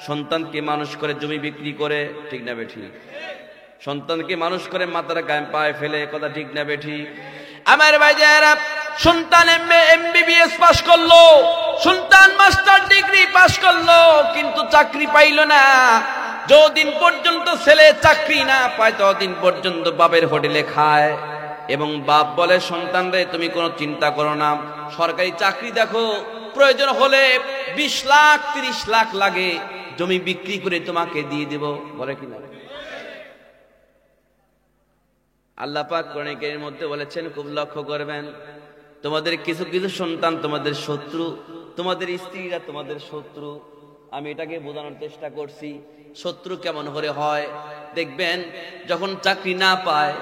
সন্তানকে মানুষ করে জমি বিক্রি করে। ঠিক না বেঠিক? সন্তানকে মানুষ করে মাথার গায়ে পায়ে ফেলে। কথা ঠিক না বেঠিক? আমার ভাইজানেরা, সন্তান এমবিবিএস পাস করলো, সন্তান মাস্টার ডিগ্রি পাস করলো, কিন্তু চাকরি পাইল না। যতদিন পর্যন্ত ছেলে চাকরি না পায় ততদিন পর্যন্ত বাপের হোটেলে খায়, এবং বাপ বলে সন্তানরে তুমি কোনো চিন্তা করো না, সরকারি চাকরি দেখো, প্রয়োজন হলে 20 লাখ 30 লাখ লাগে, জমি বিক্রি করে তোমাকে দিয়ে দেব, বলে কিনা? আল্লাহ পাক কোরআন কারীমের মধ্যে বলেছেন, খুব লক্ষ্য করবেন, তোমাদের কিছু কিছু সন্তান তোমাদের শত্রু, তোমাদের স্ত্রীরা তোমাদের শত্রু। আমি এটাকে বোঝানোর চেষ্টা করছি শত্রু কেমন করে হয়। দেখবেন যখন চাকরি না পায়,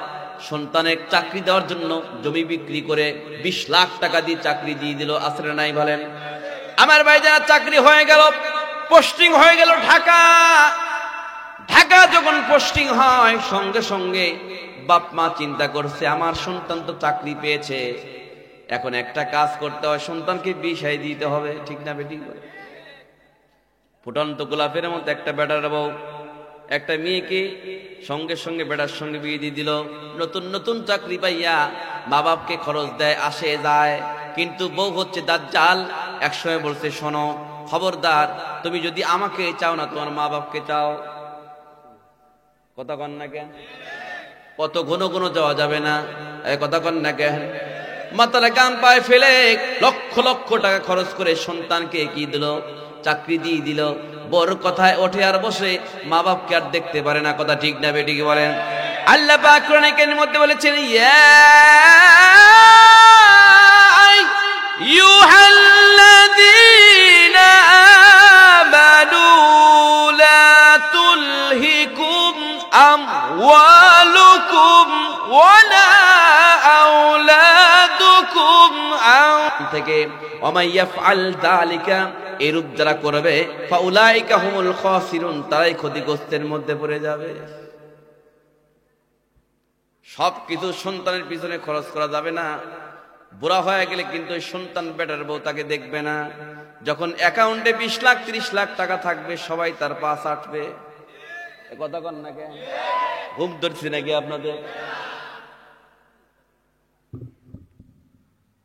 সন্তানের চাকরি দেওয়ার জন্য জমি বিক্রি করে 20 লাখ টাকা দিয়ে চাকরি দিয়ে দিল, আসলে নাই বলেন? আমার ভাই যারা চাকরি হয়ে গেল, পোস্টিং হয়ে গেল ঢাকা। ঢাকা যখন পোস্টিং হয়, সঙ্গে সঙ্গে বাপ মা চিন্তা করছে আমার সন্তান তো চাকরি পেয়েছে, এখন একটা কাজ করতে হয়, সন্তানকে বিয়ে দিতে হবে, ঠিক না বেটি? ফুটন্ত গোলাপের মতো একটা বেটার বউ একটা মেয়েকে সঙ্গে সঙ্গে বেটার সঙ্গে বিয়ে দিয়ে দিল। নতুন নতুন চাকরি পাইয়া মা বাপকে খরচ দেয়, আসে যায়, কিন্তু বউ হচ্ছে দাজ্জাল। একসময় বলছে শোনো খবরদার, তুমি যদি আমাকে চাও না তোমার মা বাপকে চাও। কথা কন না কেন? কত ঘন ঘন যাওয়া যাবে না, কথা কন না কেন? মাথার গাম পায়ে ফেলে লক্ষ লক্ষ টাকা খরচ করে সন্তানকে কি দিল? চাকরি দিয়ে দিল। বড় কথায় ওঠে আর বসে, মা বাপকে আর দেখতে পারে না। কথা ঠিক না বেটি কি বলেন? আল্লাহ পাক কোরআনে কারীমের মধ্যে বলেছেন, ইয়া আইয়ুহাল্লাযীনা আমানু লা তুলহিকুম আমওয়ালুকুম ওয়ালা আওলাদুকুম থেকে ওমাই ইয়াফআল যালিকা, এরূপ যারা করবে ফাউলাইকা হুমুল খাসিরুন, তারাই ক্ষতিগ্রস্তের মধ্যে পড়ে যাবে। সবকিছু সন্তানের পিছনে খরচ করা যাবে না। বুড়া হয়ে গেলে কিন্তু ওই সন্তান বেটার বউ তাকে দেখবে না। যখন অ্যাকাউন্টে 20 লাখ 30 লাখ টাকা থাকবে, সবাই তার পাশ আটবে। কথা কন না কেন? ঘুম ধরছি নাকি আপনাদের?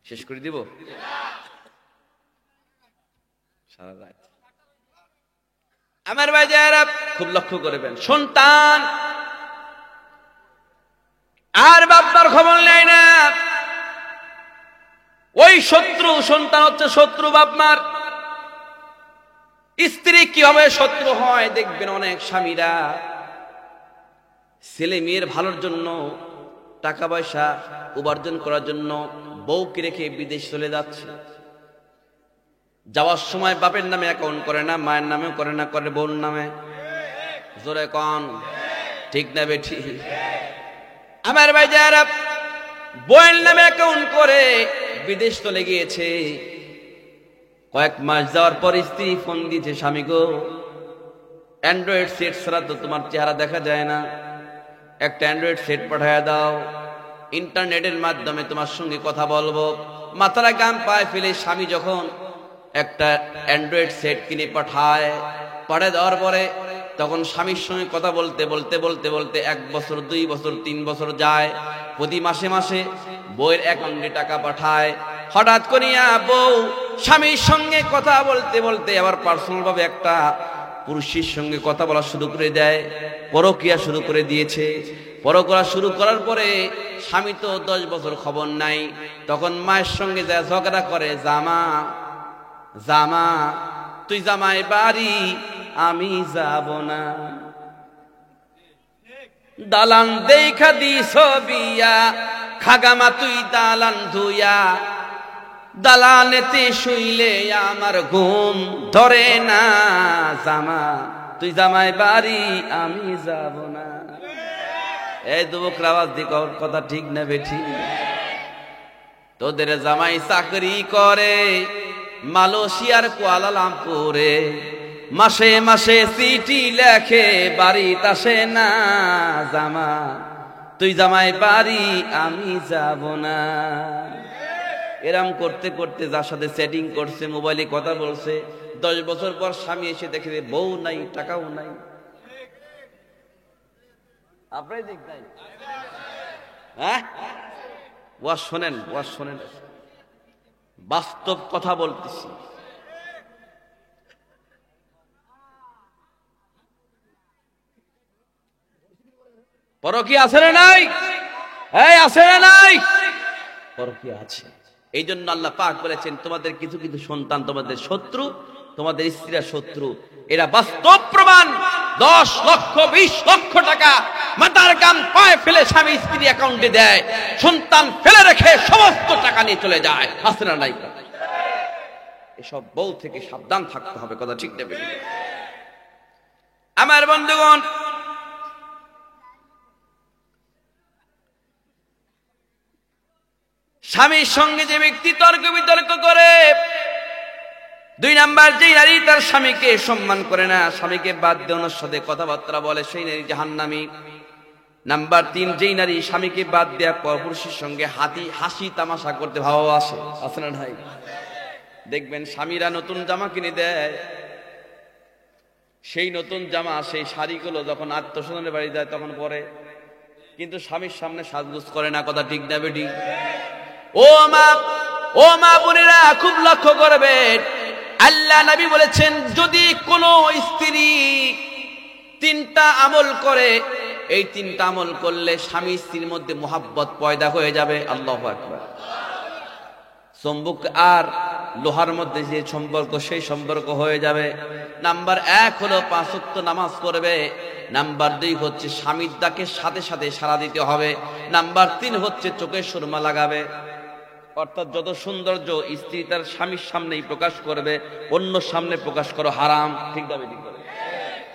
শেষ করে দিব সারা রাত। আমার ভাই যারা খুব লক্ষ্য করবেন, সন্তান আর বাপমার খবর নেয় না। ওই শত্রু সন্তান হচ্ছে শত্রু বাপমার। স্ত্রী কিভাবে শত্রু হয় দেখবেন। অনেক স্বামীরা ছেলে মেয়ের ভালোর জন্য, টাকা পয়সা উপার্জন করার জন্য বউকে রেখে বিদেশ চলে যাচ্ছে। যাওয়ার সময় বাপের নামে অ্যাকাউন্ট করে না, মায়ের নামেও করে না, করে বোন নামে। জোরে কন ঠিক না বেঠি? আমার ভাই যারা বউয়ের নামে অ্যাকাউন্ট করে বিদেশ চলে গিয়েছে, কয়েক মাস যাওয়ার পর স্ত্রী ফোন দিয়েছে, স্বামী গো অ্যান্ড্রয়েড সেট ছাড়া তো তোমার চেহারা দেখা যায় না, একটা অ্যান্ড্রয়েড সেট পাঠায় দাও, ইন্টারনেটের মাধ্যমে তোমার সঙ্গে কথা বলবো। মাথার গাম পায়ে ফেলে স্বামী যখন একটা অ্যান্ড্রয়েড সেট কিনে পাঠায় দেওয়ার পরে তখন স্বামীর সঙ্গে কথা বলতে বলতে বলতে বলতে 1 বছর 2 বছর 3 বছর যায়। প্রতি মাসে মাসে বউয়ের অ্যাকাউন্টে টাকা পাঠায়। হঠাৎ করিয়া বউ স্বামীর সঙ্গে কথা বলতে বলতে আবার পার্সোনাল ভাবে একটা পুরুষের সঙ্গে কথা বলা শুরু করে দেয়, পরকীয়া শুরু করে দিয়েছে। পরকীয়া শুরু করার পরে স্বামী তো 10 বছর খবর নাই। তখন মায়ের সঙ্গে যা ঝগড়া করে, জামা জামা তুই জামাই বাড়ি, আমি যাব না। দালান দেখা দিস বিয়া, খাগামা তুই দালান ধুইয়া, দালানেতে শুইলে আমার ঘুম ধরে না। জামা তুই জামাই বাড়ি, আমি যাব না। এই দুবকর আওয়াজ দি কথা ঠিক না বেঠি? তোদের জামাই চাকরি করে মালয়েশিয়ার কুয়ালালামপুরে, মাসে মাসে চিঠি লেখে, বাড়িতে আসে না। জামা তুই জামাই বাড়ি, আমি যাব না। এরম করতে করতে যার সাথে সেটিং করছে, মোবাইলে কথা বলছে, 10 বছর পর স্বামী এসে দেখে বউ নাই, টাকাও নাই। আপনারাই দেখ নাই? হ্যাঁ, ওয়াজ শোনেন, ওয়াজ শোনেন, বাস্তব কথা বলতেছি। পরকীয়া আছে না নাই? এই আছে না নাই? পরকীয়া আছে। এই জন্য আল্লাহ পাক বলেছেন তোমাদের কিছু কিছু সন্তান তোমাদের শত্রু, তোমাদের স্ত্রীরা শত্রু। এরা বাস্তব প্রমাণ। 10 লক্ষ 20 লক্ষ টাকা মাথার কাম পায়ে ফেলে স্বামী স্ত্রী অ্যাকাউন্টে দেয়, সন্তান ফেলে রেখে সমস্ত টাকা নিয়ে চলে যায়। আছে না নাই? এসব বউ থেকে সাবধান থাকতে হবে, কথা ঠিক নেবে। আমার বন্ধুগণ, স্বামীর সঙ্গে যে ব্যক্তি তর্ক বিতর্ক করে, 2 নাম্বার, যে নারী তার স্বামীকে সম্মান করে না, স্বামীকে বাদ দিয়ে ওনার সাথে কথাবার্তা বলে, সেই নারী জাহান্নামী। নাম্বার 3, যেই নারী স্বামীকে বাদ দেয়া পরপুরুষের সঙ্গে হাসি তামাশা করতে ভালোবাসে, আছে না ভাই? দেখবেন স্বামীরা নতুন জামা কিনে দেয়, সেই নতুন জামা সেই শাড়িগুলো যখন আত্মীয়স্বজনের বাড়ি যায় তখন পরে, কিন্তু স্বামীর সামনে সাজগোজ করে না, কথা ঠিক না বেটি? ও মা বোনেরা, খুব লক্ষ্য করবেন, আল্লাহ নবী বলেছেন যদি কোনো স্ত্রী 3টা আমল করে, এই 3টা আমল করলে স্বামী স্ত্রীর মধ্যে মুহাব্বত পয়দা হয়ে যাবে। আল্লাহু আকবার। চুম্বক আর লোহার মধ্যে যে সম্পর্ক, সেই সম্পর্ক হয়ে যাবে। নাম্বার 1 হলো 5 ওয়াক্ত নামাজ পড়বে। নাম্বার 2 হচ্ছে স্বামীর ডাকে সাথে সাথে সাড়া দিতে হবে। নাম্বার 3 হচ্ছে চোখে সুরমা লাগাবে। অর্থাৎ যত সৌন্দর্য স্ত্রী তার স্বামীর সামনেই প্রকাশ করবে, অন্য সামনে প্রকাশ করো হারাম, ঠিক দাবি ঠিক করে।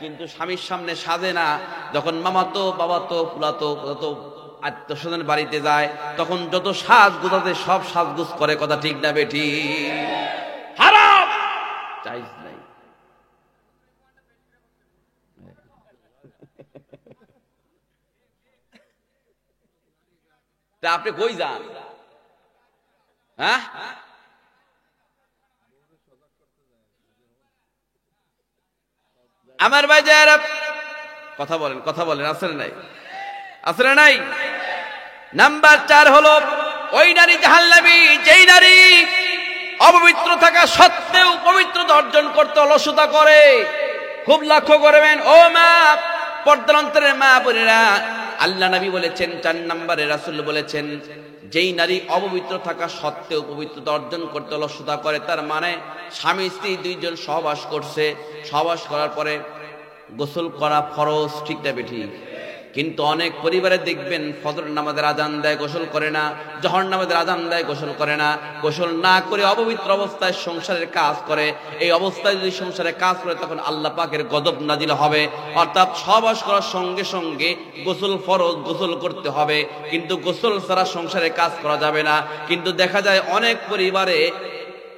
কিন্তু স্বামীর সামনে সাজে না, যখন মামাতো বাবাতো ফুলাতো আত্মীয়স্বজন বাড়িতে যায় তখন যত সাজ গোজাতে সব সাজগুজ করে, কথা ঠিক না বেটি? হারাম, জায়েজ নাই। তা আপনি কই যান? হ্যাঁ, আমার ভাই যারা কথা বলেন, আসলে নাই, আসলে নাই। নাম্বার 4 হলো ওই নারী জাহান্নামী যেই নারী অপবিত্র থাকা সত্ত্বেও পবিত্রতা অর্জন করতে অলসতা করে। খুব লক্ষ্য করবেন ও মা, পর্দার অন্তরের মা বোনেরা, আল্লাহ নবী বলেছেন 4 নম্বরে, রাসূল বলেছেন যেই নারী অপবিত্র থাকা সত্ত্বেও পবিত্রতা অর্জন করতে অলসতা করে, তার মানে স্বামী স্ত্রী 2 জন সহবাস করছে, সহবাস করার পরে গোসল করা ফরজ, ঠিক না বেঠিক? কিন্তু অনেক পরিবারে দেখবেন ফজর নামাজের আজান দেয়, গোসল করে না, জোহর নামাজের আজান দেয়, গোসল করে না, গোসল না করে অপবিত্র অবস্থায় সংসারের কাজ করে। এই অবস্থায় যদি সংসারে কাজ করে তখন আল্লাহ পাকের গজব নাজিল হবে। অর্থাৎ সহবাস করার সঙ্গে সঙ্গে গোসল ফরজ, গোসল করতে হবে, কিন্তু গোসল ছাড়া সংসারে কাজ করা যাবে না। কিন্তু দেখা যায় অনেক পরিবারে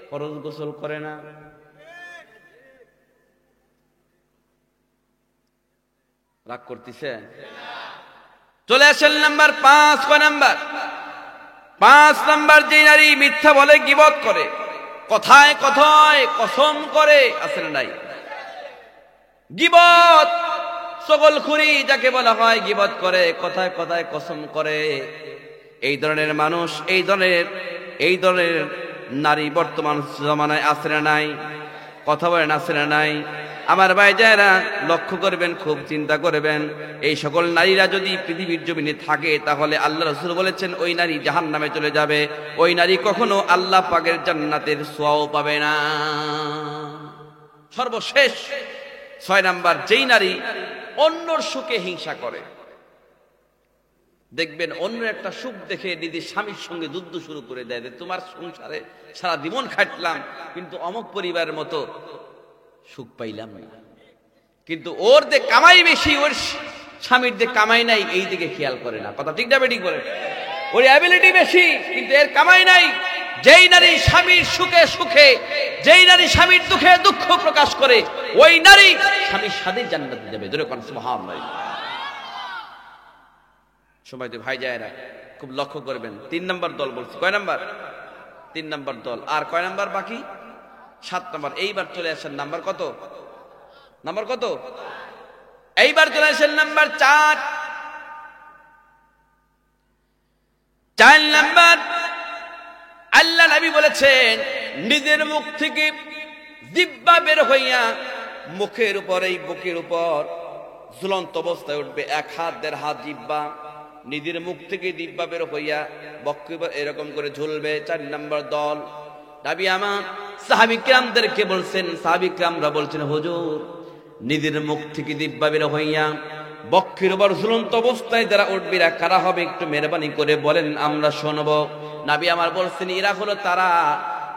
ফরজ গোসল করে না। রাগ করতেছে? চলে আসেন নাম্বার 5। কয় নাম্বার? 5 নাম্বার, যে নারী মিথ্যা বলে, গীবত করে, কথায় কথায় কসম করে, আছে না নাই? গীবত, চগলখুরি যাকে বলা হয়, গীবত করে, কথায় কথায় কসম করে। এই ধরনের মানুষ, এই ধরনের নারী বর্তমান জমানায় আছে না নাই? কথা বলেন, আছে না নাই? আমার ভাই যারা লক্ষ্য করবেন, খুব চিন্তা করবেন, এই সকল নারীরা যদি পৃথিবীর জমিনে থাকে তাহলে আল্লাহ রাসূল বলেছেন ওই নারী জাহান্নামে চলে যাবে। ওই নারী কখনো আল্লাহ পাকের জান্নাতের ছোঁয়াও পাবে না। সর্বশেষ 6 নাম্বার, যেই নারী অন্যর সুখে হিংসা করে। দেখবেন অন্য একটা সুখ দেখে নিজের স্বামীর সঙ্গে যুদ্ধ শুরু করে দেয়, তোমার সংসারে সারা জীবন খাটলাম কিন্তু অমুক পরিবারের মতো সুখ পাইলাম না। কিন্তু ওর যে কামাই বেশি, ওর স্বামীর যে কামাই নাই, এই দিকে খেয়াল করে না। কথা ঠিক না বেঠিক বলে? ওর অ্যাবিলিটি বেশি কিন্তু এর কামাই নাই। যেই নারী স্বামীর সুখে সুখে, যেই নারী স্বামীর দুঃখে দুঃখ প্রকাশ করে, ওই নারী স্বামীর সাথে জান্নাতে যাবে। জোরে কোন সুবহানাল্লাহ। সময় তো ভাই যায়রা খুব লক্ষ্য করবেন। 3 নম্বর দল বলছি। কয় নাম্বার? 3 নম্বর দল। আর কয় নাম্বার বাকি? 7 নম্বর। এইবার চলে আসেন নাম্বার কত? নাম্বার কত? এইবার চলে আসেন নাম্বার 4। 4 নাম্বার, আল্লাহ নবী বলেছেন নিজের মুখ থেকে জিহ্বা বের হইয়া মুখের উপর, এই বুকের উপর ঝুলন্ত অবস্থায় উঠবে, 1 হাত 1.5 হাত জিহ্বা নিজের মুখ থেকে জিহ্বা বের হইয়া বক্ষের এরকম করে ঝুলবে। 4 নম্বর দল। নবী আমার সাহাবী কিরামদেরকে বলছেন, সাহাবী কিরামরা বলছেন হুজুর নিজের মুখ থেকে জিহ্বা বের হইয়া বক্ষের উপর ঝুলন্ত অবস্থায় যারা উঠবে এরা কারা হবে? একটু মেহরবানি করে বলেন, আমরা শুনবো। নবী আমার বলছেন এরা হলো তারা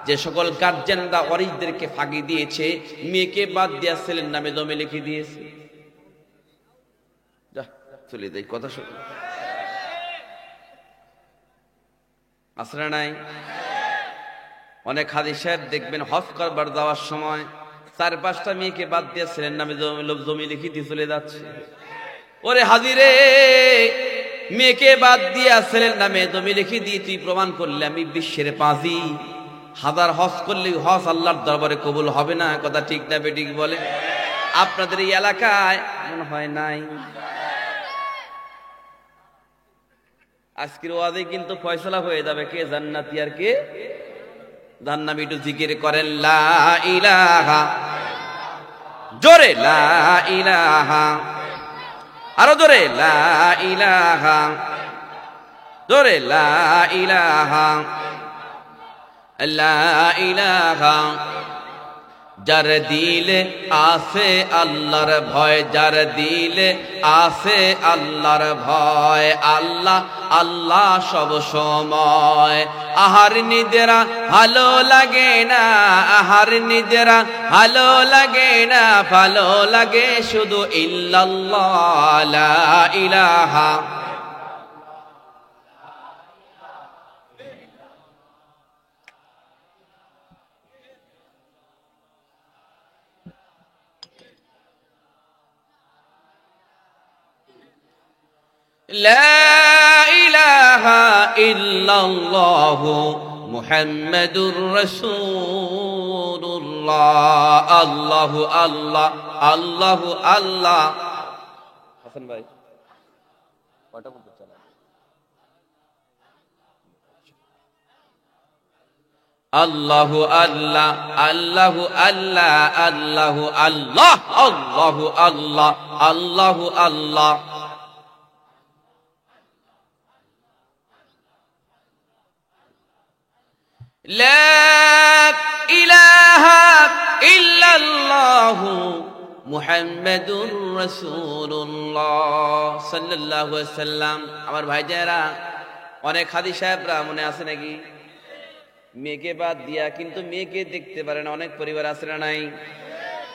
যে সকল গার্জেনরা ওয়ারিসদেরকে ফাঁকি দিয়েছে, মেয়েকে বাদ দিয়া ছেলের নামে জমি লিখে দিয়েছে। যা চলে যাই, কথা শুন আসলে নাই। অনেক হাজি সাহেব দেখবেন হজ করবার যাওয়ার সময় 4-5টা মেয়েকে বাদ দিয়ে ছেলের নামে জমি লিখে দিয়ে চলে যাচ্ছে। ওরে হাজি রে, মেয়েকে বাদ দিয়া ছেলের নামে জমি লিখে দিয়ে তুই প্রমাণ করলে আমি বিশ্বের পাঁজি, হাজার হজ করলে হজ আল্লাহর দরবারে কবুল হবে না। কথা ঠিক না বেঠিক বলে? আপনাদের এই এলাকায় মনে হয় নাই। আজকের ওয়াজে কিন্তু ফয়সালা হয়ে যাবে কে জান্নাতি আর কে জাহান্নামী। একটু জিকির করেন লা ইলাহা, জোরে লা ইলাহা, আরো জোরে লা ইলাহা, জোরে লা ইলাহা, লা ইলাহা। যার দিলে আছে আল্লাহর ভয়, যার দিলে আছে আল্লাহর ভয়, আল্লাহ আল্লাহ সব সময়। আহার নিজেরা ভালো লাগে না, আহার নিজেরা ভালো লাগে না, ভালো লাগে শুধু ইল্লাল্লাহ লা ইলাহা। লা ইলাহা ইল্লাল্লাহু মুহাম্মাদুর রাসূলুল্লাহ। আল্লাহু আল্লাহ, আল্লাহু আল্লাহ। হাসান ভাই কয়টা বলতে চালা? আল্লাহু আল্লাহ, আল্লাহু আল্লাহ, আল্লাহু আল্লাহ, আল্লাহু আল্লাহ, আল্লাহু আল্লাহ। লা ইলাহা ইল্লাল্লাহু মুহাম্মাদুর রাসূলুল্লাহ সাল্লাল্লাহু আলাইহি ওয়াসাল্লাম। আমার ভাইজানেরা, অনেক হাজি সাহেবরা মনে আছে নাকি মেয়েকে বাদ দিয়া কিন্তু মেয়েকে দেখতে পারে না, অনেক পরিবার আছে না নাই?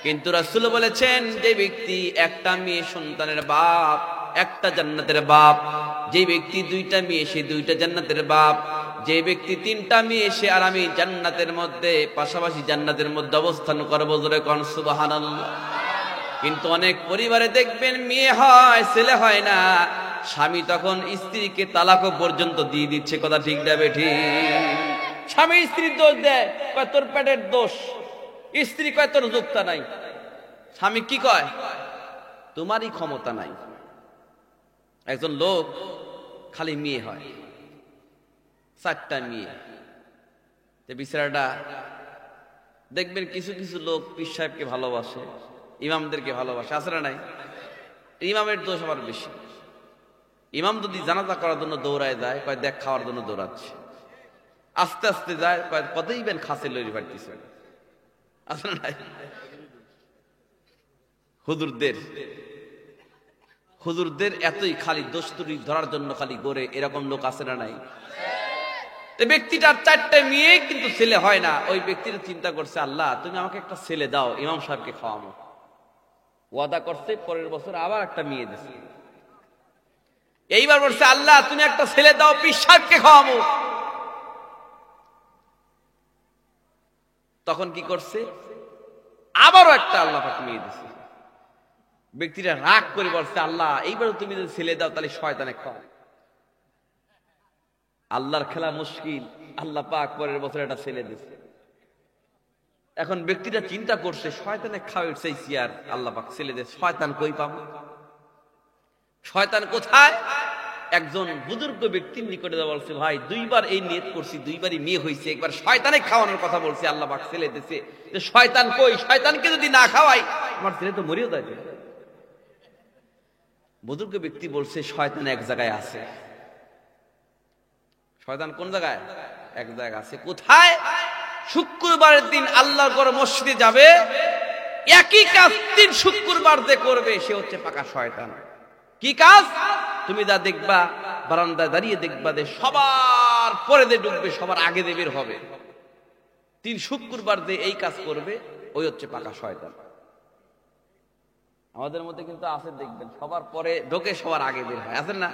কিন্তু রাসূল বলেছেন যে ব্যক্তি একটা মেয়ে সন্তানের বাপ, একটা জান্নাতের বাপ। যে ব্যক্তি 2টা মেয়ে, সে 2টা জান্নাতের বাপ। যে ব্যক্তি 3টা মেয়ে, সে আর আমি জান্নাতের মধ্যে, পাশাপাশি জান্নাতের মধ্যে অবস্থান করবো। জোরে কোন সুবহানাল্লাহ। কিন্তু অনেক পরিবারে দেখবেন মেয়ে হয়, ছেলে হয় না, স্বামী তখন স্ত্রীকে তালাকও পর্যন্ত দিয়ে দিচ্ছে। কথা ঠিক না বেঠিক? স্বামী স্ত্রীর দোষ দেয়, কয় তোর পেটের দোষ। স্ত্রী কয় তোর যোগ্যতা নাই। স্বামী কি কয়? তোমারই ক্ষমতা নাই। একজন লোক খালি মেয়ে হয়, 4টা মেয়ে। বিচারাটা দেখবেন কিছু কিছু লোক পীর সাহেবকে ভালোবাসে, ইমামদেরকে ভালোবাসে, আছে না নাই? ইমামের দোষ আবার বেশি। ইমাম যদি জানাজা করার জন্য দৌড়ায় যায়, কয় দেখ খাওয়ার জন্য দৌড়াচ্ছে। আস্তে আস্তে যায়, কয় কতই বেন খাসে লইরি পারতেছে, আছে না নাই? হুজুরদের এতই খালি দোস্তুরি ধরার জন্য খালি গড়ে, এরকম লোক আছে না নাই? ব্যক্তিটার 4টে মেয়ে কিন্তু ছেলে হয় না। ওই ব্যক্তিটা চিন্তা করছে, আল্লাহ তুমি আমাকে একটা ছেলে দাও, ইমাম সাহেবকে খাওয়াবো। ওয়াদা করছে, পরের বছর আবার একটা মেয়ে দিছে। এইবার বলছে, আল্লাহ তুমি একটা ছেলে দাও, পীর সাহেবকে খাওয়াবো। তখন কি করছে? আবারও একটা আল্লাহ পাক মেয়ে দিছে। ব্যক্তিটা রাগ করে বলছে, আল্লাহ এইবার তুমি যদি ছেলে দাও তাহলে শয়তানে খাও। আল্লাহর খেলা মুশকিল, আল্লাহ পাক পরের বছর একটা ছেলে দিছে। এখন ব্যক্তিটা চিন্তা করছে, শয়তানে খাওয়ার চাইছি আর আল্লাহ পাক ছেলে দিছে, শয়তান কই পাবো? শয়তান কোথায়? একজন বুজুর্গ ব্যক্তির নিকটে বলছে, ভাই 2বার এই নিয়ত করছি, 2বারই মেয়ে হয়েছে, একবার শয়তানে খাওয়ানোর কথা বলছি, আল্লাহ পাক ছেলে দিছে, যে শয়তান কই? শয়তানকে যদি না খাওয়াই আমার ছেলে তো মরেও যাবে। বুজুর্গ ব্যক্তি বলছে, শয়তান এক জায়গায় আছে। শয়তান কোন জায়গায়? এক জায়গায় আছে। কোথায়? শুক্রবারের দিন আল্লাহর ঘর মসজিদে যাবে, একই কাজ 3 শুক্রবার যে করবে, সে হচ্ছে পাকা শয়তান। কি কাজ? তুমি যা দেখবা, বারান্দায় দাঁড়িয়ে দেখবা যে সবার পরে দিয়ে ঢুকবে, সবার আগে দিয়ে বের হবে। 3 শুক্রবার দিয়ে এই কাজ করবে, ওই হচ্ছে পাকা শয়তান। আমাদের মধ্যে কিন্তু আছে, দেখবেন সবার পরে ঢোকে, সবার আগে বের হয়, আছেন না?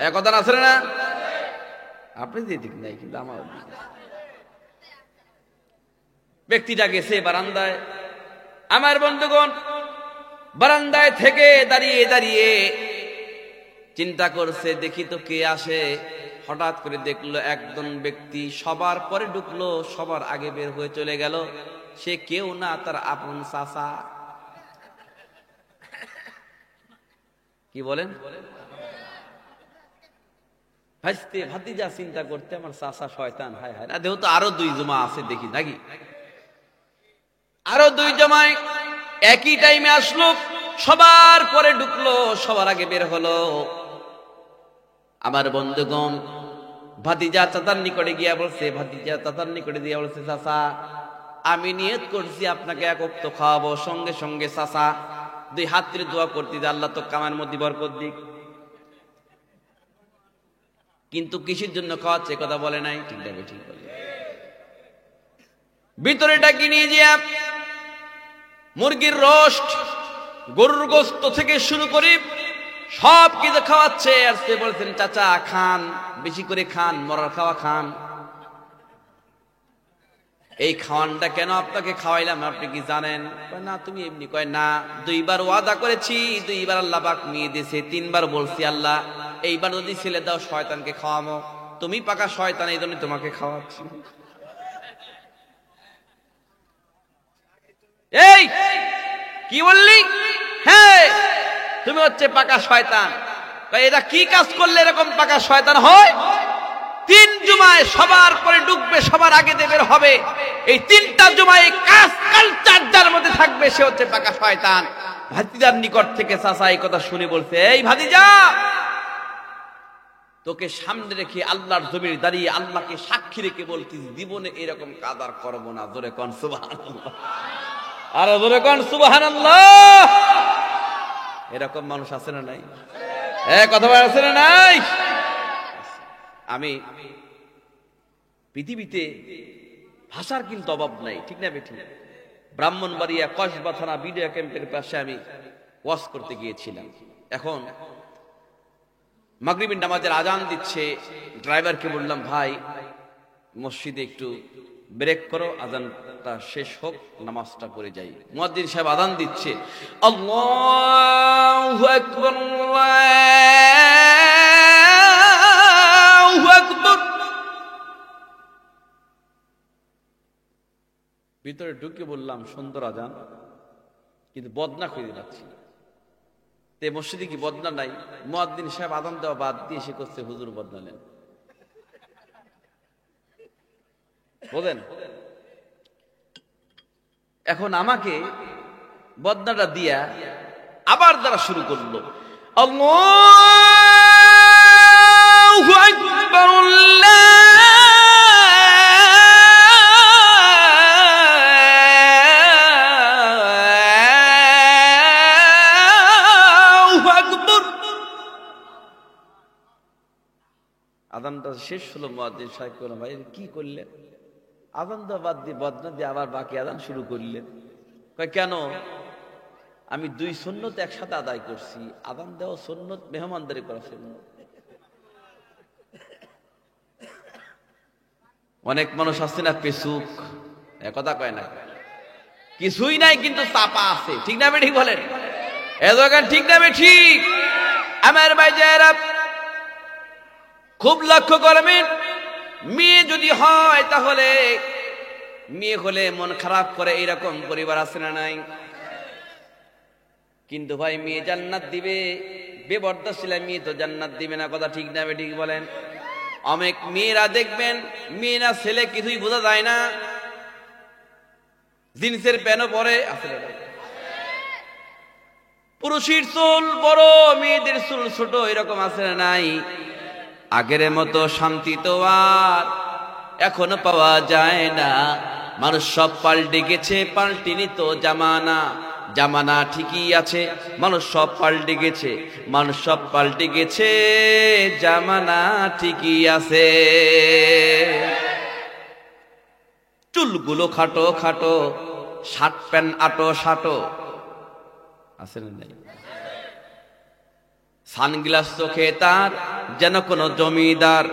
এক কথা আছে না? আপনি দিয়ে দিক নাই, কিন্তু আমার ব্যক্তিটা গেছে বারান্দায়। আমার বন্ধুগণ, বারান্দায় থেকে দাঁড়িয়ে দাঁড়িয়ে চিন্তা করছে, দেখি তো কে আসে। হঠাৎ করে দেখলো একজন ব্যক্তি সবার পরে ঢুকলো, সবার আগে বের হয়ে চলে গেল। সে কেউ না, তার আপন চাচা। কি বলেন? ভাইস্তে ভাতিজা চিন্তা করতে, আমার চাচা শয়তান, হায় হায়, না দেহ তো আরো 2 জমা আছে দেখি নাকি। আরো 2 জমায় একই টাইমে আসলো, সবার পরে ঢুকলো, সবার আগে বের হলো। আমার বন্ধুগণ, ভাতিজা চাচার নিকটে গিয়া বলছে, ভাতিজা চাচার নিকটে দিয়া বলছে, চাচা আমি নিয়ত করছি আপনাকে এক ওয়াক্ত খাওয়াবো। সঙ্গে সঙ্গে চাচা 2 হাত তুলে দোয়া করতে যে আল্লাহ তো কামার মধ্যে বরকত দিক। কিন্তু কিসের জন্য খাওয়াচ্ছে কথা বলে নাই, ঠিক আছে? ঠিক বলে। ভিতরে ডাকি নিয়ে যা মুরগির রোস্ট, গরুর গোশত থেকে শুরু করে সব কিছু খাওয়াচ্ছে। আর সে বলছেন, চাচা খান, বেশি করে খান, মরার খাওয়া খান। এই খাওয়ানটা কেন আপনাকে খাওয়াইলাম আপনি কি জানেন? না তুমি এমনি। কয় না, 2 বার ওয়াদা করেছি, 2 বার আল্লাহ পাক নিয়ে দিয়েছে, 3 বার বলছি আল্লাহ এইবার যদি ছেলে দাও শয়তানকে খাওয়ামো। তুমি পাকা শয়তান, এই জন্য তোমাকে খাওয়াচ্ছি। এই কি বললি? হ্যাঁ তুমি হচ্ছে পাকা শয়তান। এটা কি কাজ করলে এরকম পাকা শয়তান হয়? 3 জুমায় সবার পরে ঢুকবে, সবার আগে বের হবে। এই 3টা জুমায় কাজ কালচার যার মধ্যে থাকবে, সে হচ্ছে পাকা শয়তান। ভাতিজার নিকট থেকে চাচা এই কথা শুনে বলছে, এই ভাতিজা, তোকে সামনে রেখে আল্লাহর জমির দাঁড়িয়ে আল্লাহকে সাক্ষী রেখে বলতিস, জীবনে এরকম কাজ আর করবো না। জোরে কোন সুবহানাল্লাহ, আর জোরে কোন সুবহানাল্লাহ। এরকম মানুষ আছে না নাই? কথা বলা আছে না নাই? আমি পৃথিবীতে ভাষার কিন্তু অভাব নাই, ঠিক না বেঠিক? ব্রাহ্মণবাড়িয়া কসবা থানা বিডিও ক্যাম্পের পাশে আমি ওয়াজ করতে গিয়েছিলাম। এখন মাগরিবের নামাজের আজান দিচ্ছে। ড্রাইভারকে বললাম, ভাই মসজিদে একটু ব্রেক করো, আজানটা শেষ হোক, নামাজটা পড়ে যাই। মুয়াজ্জিন সাহেব আজান দিচ্ছে, আল্লাহু আকবার আল্লাহু আকবার। ভিতরে ঢুকে বললাম, সুন্দর আজান, কিন্তু বদনা খুঁজে পাচ্ছি না। তে মসজিদে কি বদনা নাই? মুয়াজ্জিন সাহেব আজান দেওয়া বাদ দিয়ে সে করছে, হুজুর বদনা নেন। বলেন, এখন আমাকে বদনাটা দিয়া আবার দ্বারা শুরু করলো, আল্লাহু আকবার আল্লাহু আকবার। আযানটা শেষ হলো, মুয়াজ্জিন সাহেব বললেন, ভাই কি করলেন? আযান দেওয়া বাদ দিয়ে বদনা দিয়ে আবার বাকি আযান শুরু করলেন। কয় কেন? আমি 2 সুন্নত একসাথে আদায় করছি। আযান দেওয়া সুন্নত, মেহমানদারি করা সুন্নত। অনেক মানুষ আছে না পেছুক, কথা কয় না, কিছুই নাই কিন্তু চাপা আছে, ঠিক না ঠিক বলেন? এদোগান ঠিক না ঠিক? আমার ভাই যারা খুব লক্ষ্য করবেন, মেয়ে যদি হয় তাহলে মেয়ে হলে মন খারাপ করে, এইরকম পরিবার আছে না নাই? কিন্তু ভাই মেয়ে জান্নাত দিবে, বেপরদাশীলা মেয়ে তো জান্নাত দিবে না, কথা ঠিক না ঠিক বলেন? অনেক মেয়েরা দেখবেন, মেয়ে না ছেলে কিছুই বোঝা যায় না, জিন্সের প্যান্টও পরে, পুরুষের চুল বড়, মেয়েদের চুল ছোট, এরকম আছে না নাই? আগের মতো শান্তি তো আর এখনো পাওয়া যায় না। মানুষ সব পাল্টে গেছে, পাল্টিনি তো জামানা। জামানা ঠিকই আছে, মানুষ সব পাল্টে গেছে, মানুষ সব পাল্টে গেছে, জামানা ঠিকই আছে। চুলগুলো খাটো খাটো, শার্ট প্যান্ট আটো সাটো, আছে না নাই? সানগ্লাস চোখে তার যেন কোনো জমিদার,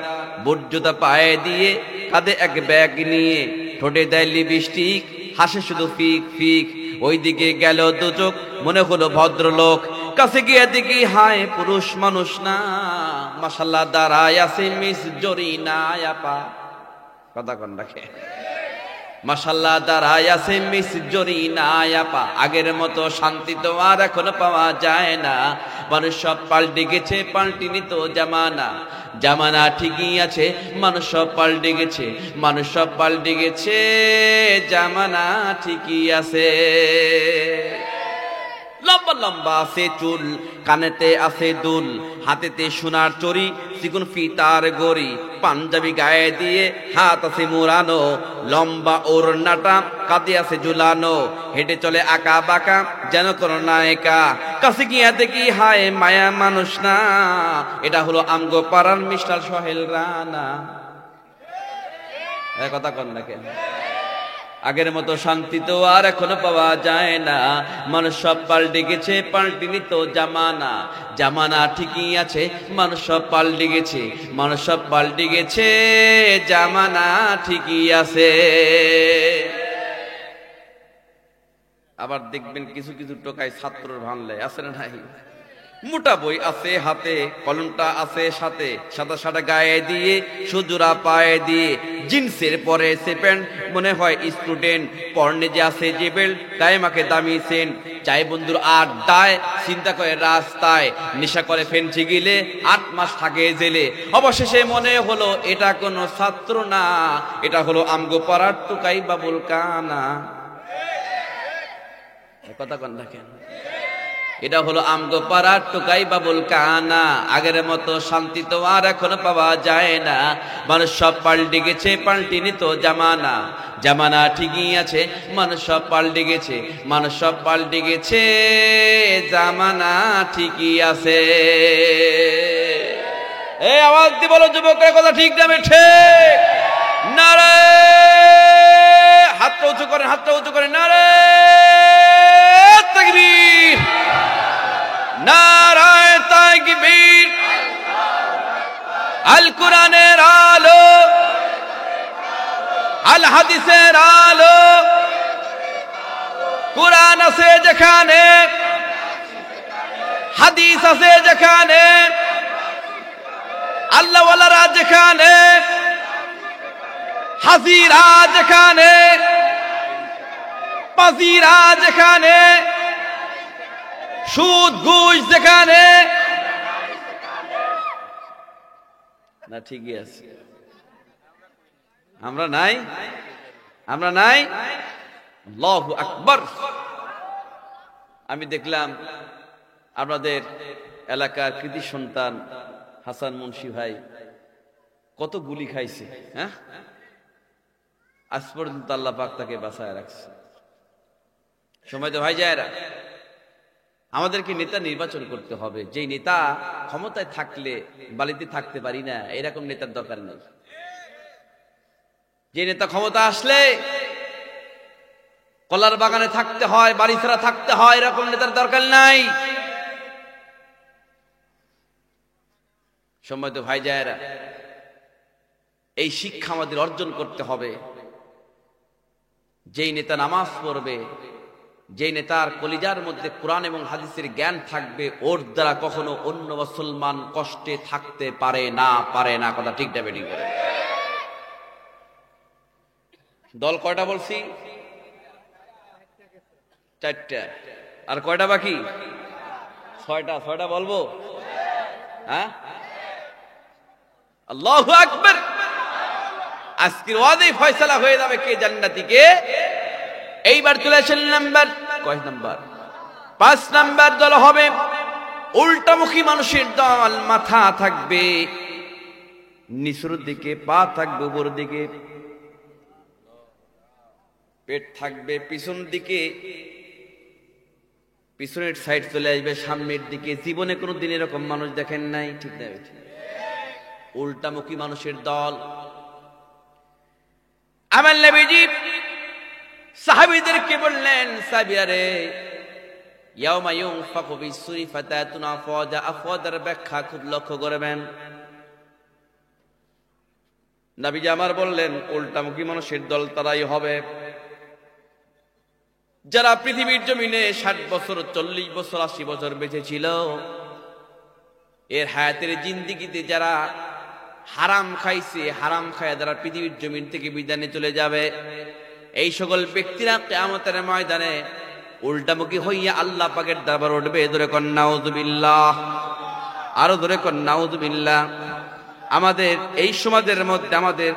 বুট জুতা পায়ে দিয়ে, কাঁধে এক ব্যাগ নিয়ে, ঠোঁটে দেয় লিপস্টিক, হাসে শুধু ফিক ফিক। ওইদিকে গেল দু চোখ, মনে হলো ভদ্রলোক, কাছে গিয়ে দেখি হায় পুরুষ মানুষ না, মাশাআল্লাহ দাঁড়ায় আছে মিস জরিনা আপা। কথা কন রাখে, মাশাআল্লাহ দাঁড়ায় আছে মিস জরিনা আপা। আগের মতো শান্তি তো আর এখন পাওয়া যায় না, মানুষ সব পাল্টে গেছে, পাল্টিনি তো জামানা। জামানা ঠিকই আছে, মানুষ সব পাল্টে গেছে, মানুষ সব পাল্টে গেছে, জামানা ঠিকই আছে। লম্বা লম্বা আছে চুল, কানেতে আছে দুল, হাতেতে সোনার চড়ি, চিকন ফিতার গড়ি, পাঞ্জাবি গায়ে দিয়ে হাত আছে মোড়ানো, লম্বা ওড়নাটা কাঁধে আছে ঝুলানো, হেঁটে চলে আঁকা বাঁকা যেন কোন নায়িকা। কাছে গিয়া দেখি হায় মায়া মানুষ না, এটা হলো আমগো পাড়ার মিস্টার সোহেল রানা। কথা কন না কেন? আগের মতো শান্তি তো আর এখনো পাওয়া যায় না, মানুষ সব পাল্টে গেছে, পাল্টিনি তো জামানা। জামানা ঠিকই আছে, মানুষ সব পাল্টে গেছে, মানুষ সব পাল্টে গেছে, জামানা ঠিকই আছে। আবার দেখবেন কিছু কিছু টোকায় ছাত্রর ভাঙলে, আছে না নাই? মোটা বই আছে হাতে, কলমটা আছে সাথে, সাদা সাদা গায়ে দিয়ে, সুজোড়া পায়ে দিয়ে, জিন্সের পরে সে প্যান্ট, মনে হয় স্টুডেন্ট। পর্নে যে আছে যে বেল্ট, গায়ে মাকে দামি সেন্ট, চাই বন্ধুর আড্ডায়, চিন্তা করে রাস্তায়, নেশা করে ফেন্সি গিলে, 8 মাস থাকে জেলে। অবশেষে মনে হলো এটা কোনো ছাত্র না, এটা হলো আমগো পাড়ার টুকাই বাবুল কানা। কথা কন না কেন? এটা হলো আমগো পাড়ার টুকাই বাবুল কানা। আগের মতো শান্তি তো আর এখনো পাওয়া যায় না, মানুষ সব পাল্টে গেছে, পাল্টিনি তো জামানা। জামানা ঠিকই আছে, মানুষ সব পাল্টে গেছে, মানুষ সব পাল্টে গেছে, জামানা ঠিকই আছে। এই আওয়াজ দিয়ে বলো যুবকের কথা ঠিক না বেঠে? নারে হাতটা উঁচু করেন, হাতটা উঁচু করেন, নারে তাকবীর, নারায়ে তাকবীর। আল কোরআনের আলো, আল হাদিসের আলো, কোরআন আছে যেখানে, হাদিস আছে যেখানে, আল্লাহ ওয়ালারা যেখানে, হাজিরা যেখানে, পাজিরা যেখানে, সুদ ঘুষ যেখানে, না ঠিকই আছে। আমরা নাই, আমরা নাই। আল্লাহু আকবার। আমি দেখলাম আপনাদের এলাকার কৃতি সন্তান হাসান মুন্সি ভাই কত গুলি খাইছে, হ্যাঁ? আজ পর্যন্ত আল্লাহ পাক তাকে বাঁচায় রাখছে। সময় তো ভাই যায়রা, আমাদেরকে নেতা নির্বাচন করতে হবে, যেই নেতা ক্ষমতায় থাকলে বালিতে থাকতে পারি না, এরকম নেতার দরকার নেই। যে নেতা ক্ষমতা আসলে কলার বাগানে থাকতে হয়, বাড়ি ছাড়া থাকতে হয়, এরকম নেতার দরকার নাই। সময় তো ভাই যায়রা, এই শিক্ষা আমাদের অর্জন করতে হবে। যেই নেতা নামাজ পড়বে, যে নেতার কলিজার মধ্যে কোরআন এবং হাদিসের জ্ঞান থাকবে, ওর দ্বারা কখনো অন্য মুসলমান কষ্টে থাকতে পারে না, পারে না। কথা ঠিক না বেঠিক করে? দল কয়টা বলছি? 4টা। আর কয়টা বাকি? 6টা। 6টা বলবো? হ্যাঁ, আল্লাহু আকবার। আজকের ওয়াদাই ফয়সালা হয়ে যাবে কে জান্নাতি কে। এইবার চলে আসেন নাম্বার কয় নাম্বার? 5 নাম্বার দল হবে উল্টামুখী মানুষের দল। মাথা থাকবে নিচের দিকে, পা থাকবে উপর দিকে, পেট থাকবে পিছন দিকে, পিছনের সাইড চলে আসবে সামনের দিকে। জীবনে কোনোদিন এরকম মানুষ দেখেন নাই, ঠিক না? উল্টামুখী মানুষের দল। আমার নবীজি সাহাবীদেরকে বললেন, সাহাবীরা রে, ইয়াউমা ইউনফাকু ফিস-সূরি ফাতাতুনা আফওয়াজা, আফওয়াজের ব্যাখ্যা খুব লক্ষ্য করবেন। নবীজি আমার বললেন, উল্টামুখী মানুষের দল তারাই হবে যারা পৃথিবীর জমিনে 60 বছর, 40 বছর, 80 বছর বেঁচে ছিল। এর হায়াতের জিন্দেগিতে যারা হারাম খাইছে, হারাম খায় যারা পৃথিবীর জমিন থেকে বিদায় চলে যাবে, এই সকল ব্যক্তিরা কিয়ামতের ময়দানে উল্টামুখী হইয়া আল্লাহ পাকের দরবারে উঠবে। ধরে কন নাউযুবিল্লাহ, আরো ধরে কন নাউযুবিল্লাহ। আমাদের এই সমাজের মধ্যে, আমাদের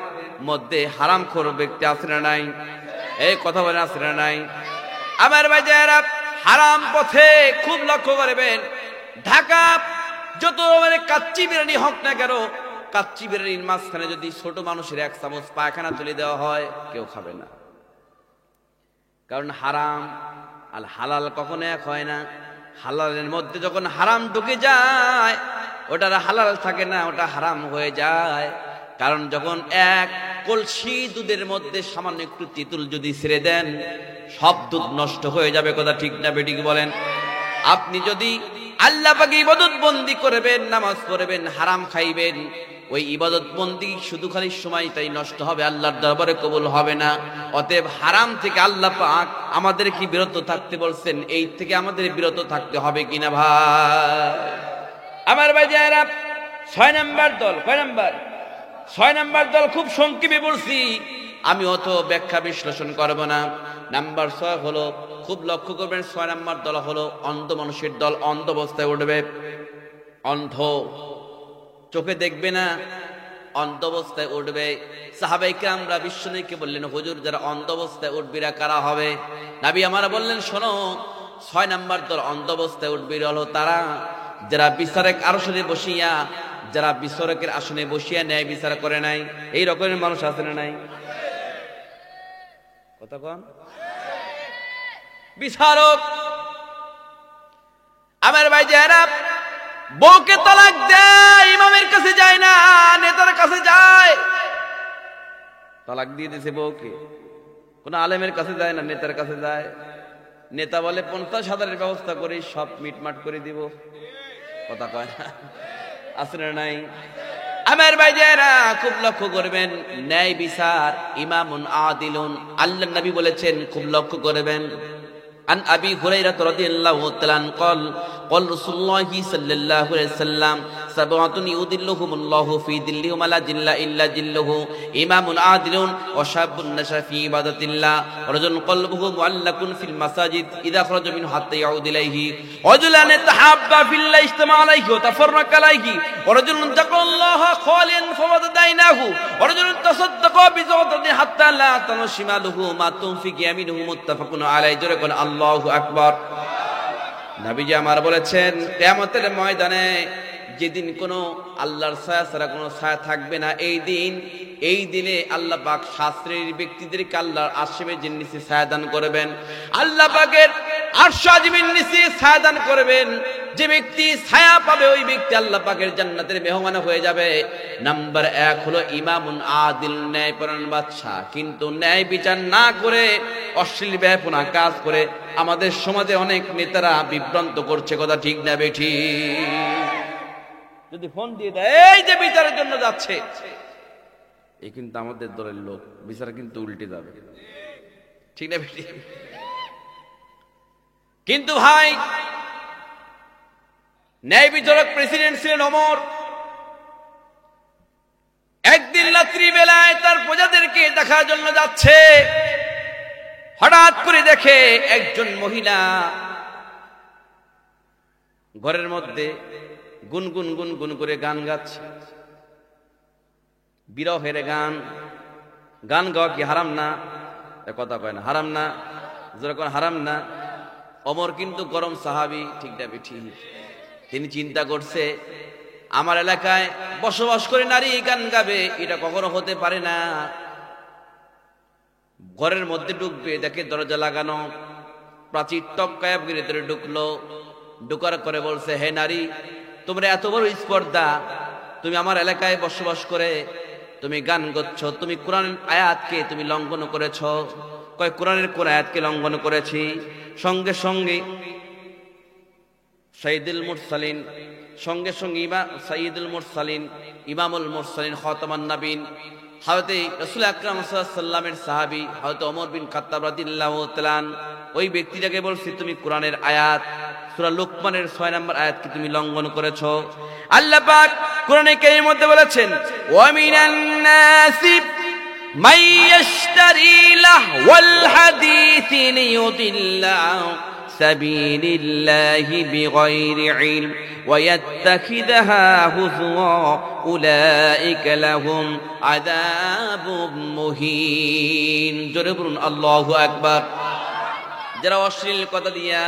মধ্যে হারামখোর ব্যক্তি আছে না নাই? এই কথা বলে আছে না নাই? আমার ভাইজানেরা, হারাম পথে খুব লক্ষ্য করবেন। ঢাকা যত কাচ্চি বিরিয়ানি হোক না কেন, কাচ্চি বিরিয়ানির মাঝখানে যদি ছোট মানুষের 1 চামচ পায়খানা তুলে দেওয়া হয়, কেউ খাবে না। কারণ হারাম আর হালাল কখনো এক হয় না। হালালের মধ্যে যখন হারাম ঢুকে যায়, ওটা হালাল থাকে না, ওটা হারাম হয়ে যায়। কারণ যখন এক কলসি দুধের মধ্যে সামান্য একটু তেঁতুল যদি ছেড়ে দেন, সব দুধ নষ্ট হয়ে যাবে। কথা ঠিক না বেঠিক বলেন? আপনি যদি আল্লাহ পাকে ইবাদত বন্দি করবেন, নামাজ পড়বেন, হারাম খাইবেন, ওই ইবাদত বন্দি শুধু খালি সময়টাই নষ্ট হবে, আল্লাহর দরবারে কবুল হবে না। অতএব হারাম থেকে আল্লাহ পাক আমাদের কি বিরত থাকতে বলছেন, এই থেকে আমাদের বিরত থাকতে হবে কিনা ভাই? আমার ভাই যারা 6 নাম্বার দল, কয় নাম্বার? 6 নাম্বার দল খুব সংক্ষেপে বলছি, আমি অত ব্যাখ্যা বিশ্লেষণ করব না। নাম্বার 6 হলো, খুব লক্ষ্য করবেন, 6 নাম্বার দল হলো অন্ধ মানুষের দল। অন্ধ অবস্থায় উঠবে। অন্ধ, চোখে দেখবে না, অন্ধ অবস্থায় উঠবে। সাহাবায়ে কিরামরা বিশ্বনবীকে বললেন, হুজুর যারা অন্ধ অবস্থায় উঠবে এরা কারা হবে? নবী আমার বললেন, শোনো, 6 নাম্বার দল অন্ধ অবস্থায় উঠবে হলো তারা যারা বিচারক আরশে বসিয়া, যারা বিচারকের আসনে বসিয়া ন্যায় বিচার করে নাই। এই রকমের মানুষ আছে না নাই? কথা কোন? বিচারক। আমার ভাই যারা বউকে তালাক দেয়, ইমামের কাছে যায় না, নেতার কাছে যায়। তালাক দিয়ে দিয়েছে বউকে, কোন আলেমের কাছে যায় না, নেতার কাছে যায়। নেতা বলে 50,000-এর ব্যবস্থা করে সব মিটমাট করে দিব। কথা কয় না? আছে না নাই? আমার ভাই যারা খুব লক্ষ্য করবেন, ন্যায় বিচার, ইমামুন আদিলুন, আল্লাহর নবী বলেছেন, খুব লক্ষ্য করবেন। عن أبي هريرة رضي الله تعالى عنه قال قال رسول الله صلى الله عليه وسلم 7 يظلهم الله في ظله ولا ظل إلا ظله إمام عادل وشاب نشأ في عبادة الله ورجل قلبه معلق في المساجد إذا خرج منه حتى يعود إليه رجلان تحابا في الله اجتمع عليه وتفرق عليه ورجل ذكر الله خاليا فوجد عيناه ورجل تصدق بزوجة حتى لا تنو شماله ما تنفق يمينه متفق عليه جركن আল্লাহু আকবার। নবীজি আমার বলেছেন, কিয়ামতের ময়দানে যেদিন কোনো আল্লাহর ছায়া ছাড়া কোনো ছায়া থাকবে না, এই দিনে আল্লাহ পাক শাস্ত্রের ব্যক্তিদেরকে আল্লাহর আরশের নিচে ছায়া দান করবেন। আল্লাহ পাকের আরশ আজিমের নিচে ছায়া দান করবেন। যে ব্যক্তি ছায়া পাবে, ওই ব্যক্তি আল্লাহ পাকের জান্নাতের মেহমান হয়ে যাবে। নাম্বার 1 হলো ইমামুন আদিল, ন্যায়পরায়ণ বাদশা। কিন্তু ন্যায় বিচার না করে অশ্লীল ব্যাপনা কাজ করে আমাদের সমাজে অনেক নেতারা বিভ্রান্ত করছে। কথা ঠিক না বেঠি? যদি ফোন দিয়ে দেয়, এই যে বিচারের জন্য যাচ্ছে, এই কিন্তু আমাদের দলের লোক, বিচার কিন্তু উল্টে যাবে। ঠিক না বেঠি? কিন্তু ভাই, ন্যায় বিচারক প্রেসিডেন্ট ছিলেন ওমর। একদিন রাত্রি বেলায় তার প্রজাদেরকে দেখার জন্য যাচ্ছে। হঠাৎ করে দেখে একজন মহিলা ঘরের মধ্যে গুনগুন গুনগুন করে গান গাচ্ছে। বিরহের গান। গান গাওয়া কি হারাম না? কথা কয় না, হারাম না? যেরকম হারাম না। ওমর কিন্তু গরম সাহাবী, ঠিক না বেঠি? তিনি চিন্তা করছে, আমার এলাকায় বসবাস করে নারী গান গাবে, এটা কখনো হতে পারে না। ঘরের মধ্যে ঢুকবে, দেখে দরজা লাগানো, প্রাচীর টপকায় ভিতরে ঢুকলো। ঢুকার করে বলছে, হে নারী, তোমরা এত বড় স্পর্ধা, তুমি আমার এলাকায় বসবাস করে তুমি গান গাচ্ছ, তুমি কোরআন আয়াতকে তুমি লঙ্ঘন করেছ। কয় কোরআনের কোন আয়াতকে লঙ্ঘন করেছি? সঙ্গে সঙ্গে সাইয়্যিদুল মুরসালিন, সঙ্গে সঙ্গে সাইয়্যিদুল মুরসালিন, ইমামুল মুরসালিন, খাতামান নবীন হযরত রাসূল আকরাম সাল্লাল্লাহু আলাইহি ওয়াসাল্লামের সাহাবী হযরত ওমর বিন খাত্তাব রাদিয়াল্লাহু তাআলা ওই ব্যক্তিটাকে বলছি, তুমি কোরআনের আয়াত সূরা লুকমানের 6 নম্বর আয়াতকে তুমি লঙ্ঘন করেছো। আল্লাহ পাক কোরআনে কারীমের মধ্যে বলেছেন, ওয়া মিনান নাসি মান ইয়াশতারি লাহওয়াল হাদিসি লিয়ুদিল্লা সাবিলিল্লাহি বিগাইরি ইলম ওয়া ইয়াত্তাখিযহা হুজওয়া উলাইকা লাহুম আযাবুম মুহিন। জোরে বলুন আল্লাহু আকবার। যারা অশ্লীল কথা দিয়া,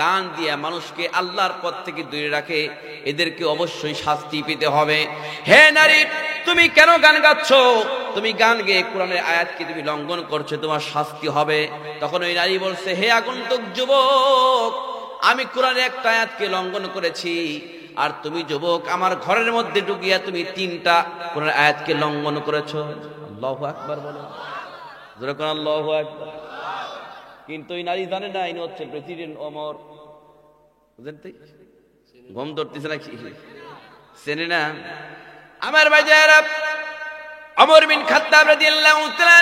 গান দিয়া মানুষকে আল্লাহর পথ থেকে দূরে রাখে, এদেরকে অবশ্যই শাস্তি পেতে হবে। হে নারী, তুমি কেন গান গাচ্ছ? তুমি গান গেয়ে কোরআনের আয়াতকে তুমি লঙ্ঘন করছো, তোমার শাস্তি হবে। তখন ওই নারী বলছে, হে আগন্তুক যুবক, আমি কোরআনের একটা আয়াতকে লঙ্ঘন করেছি, আর তুমি যুবক আমার ঘরের মধ্যে ঢুকিয়া তুমি 3টা কোরআনের আয়াতকে লঙ্ঘন করেছো। আল্লাহু আকবার বলো, জোরে কোন আল্লাহু আকবার। কিন্তু ওই নারী জানে না ইনি হচ্ছে প্রেসিডেন্ট ওমর। বুঝলেন তো? ঘুম ধরতেছে নাকি? চেনে না? আমার ভাইজারা, ওমর বিন খাত্তাব রাদিয়াল্লাহু তাআলা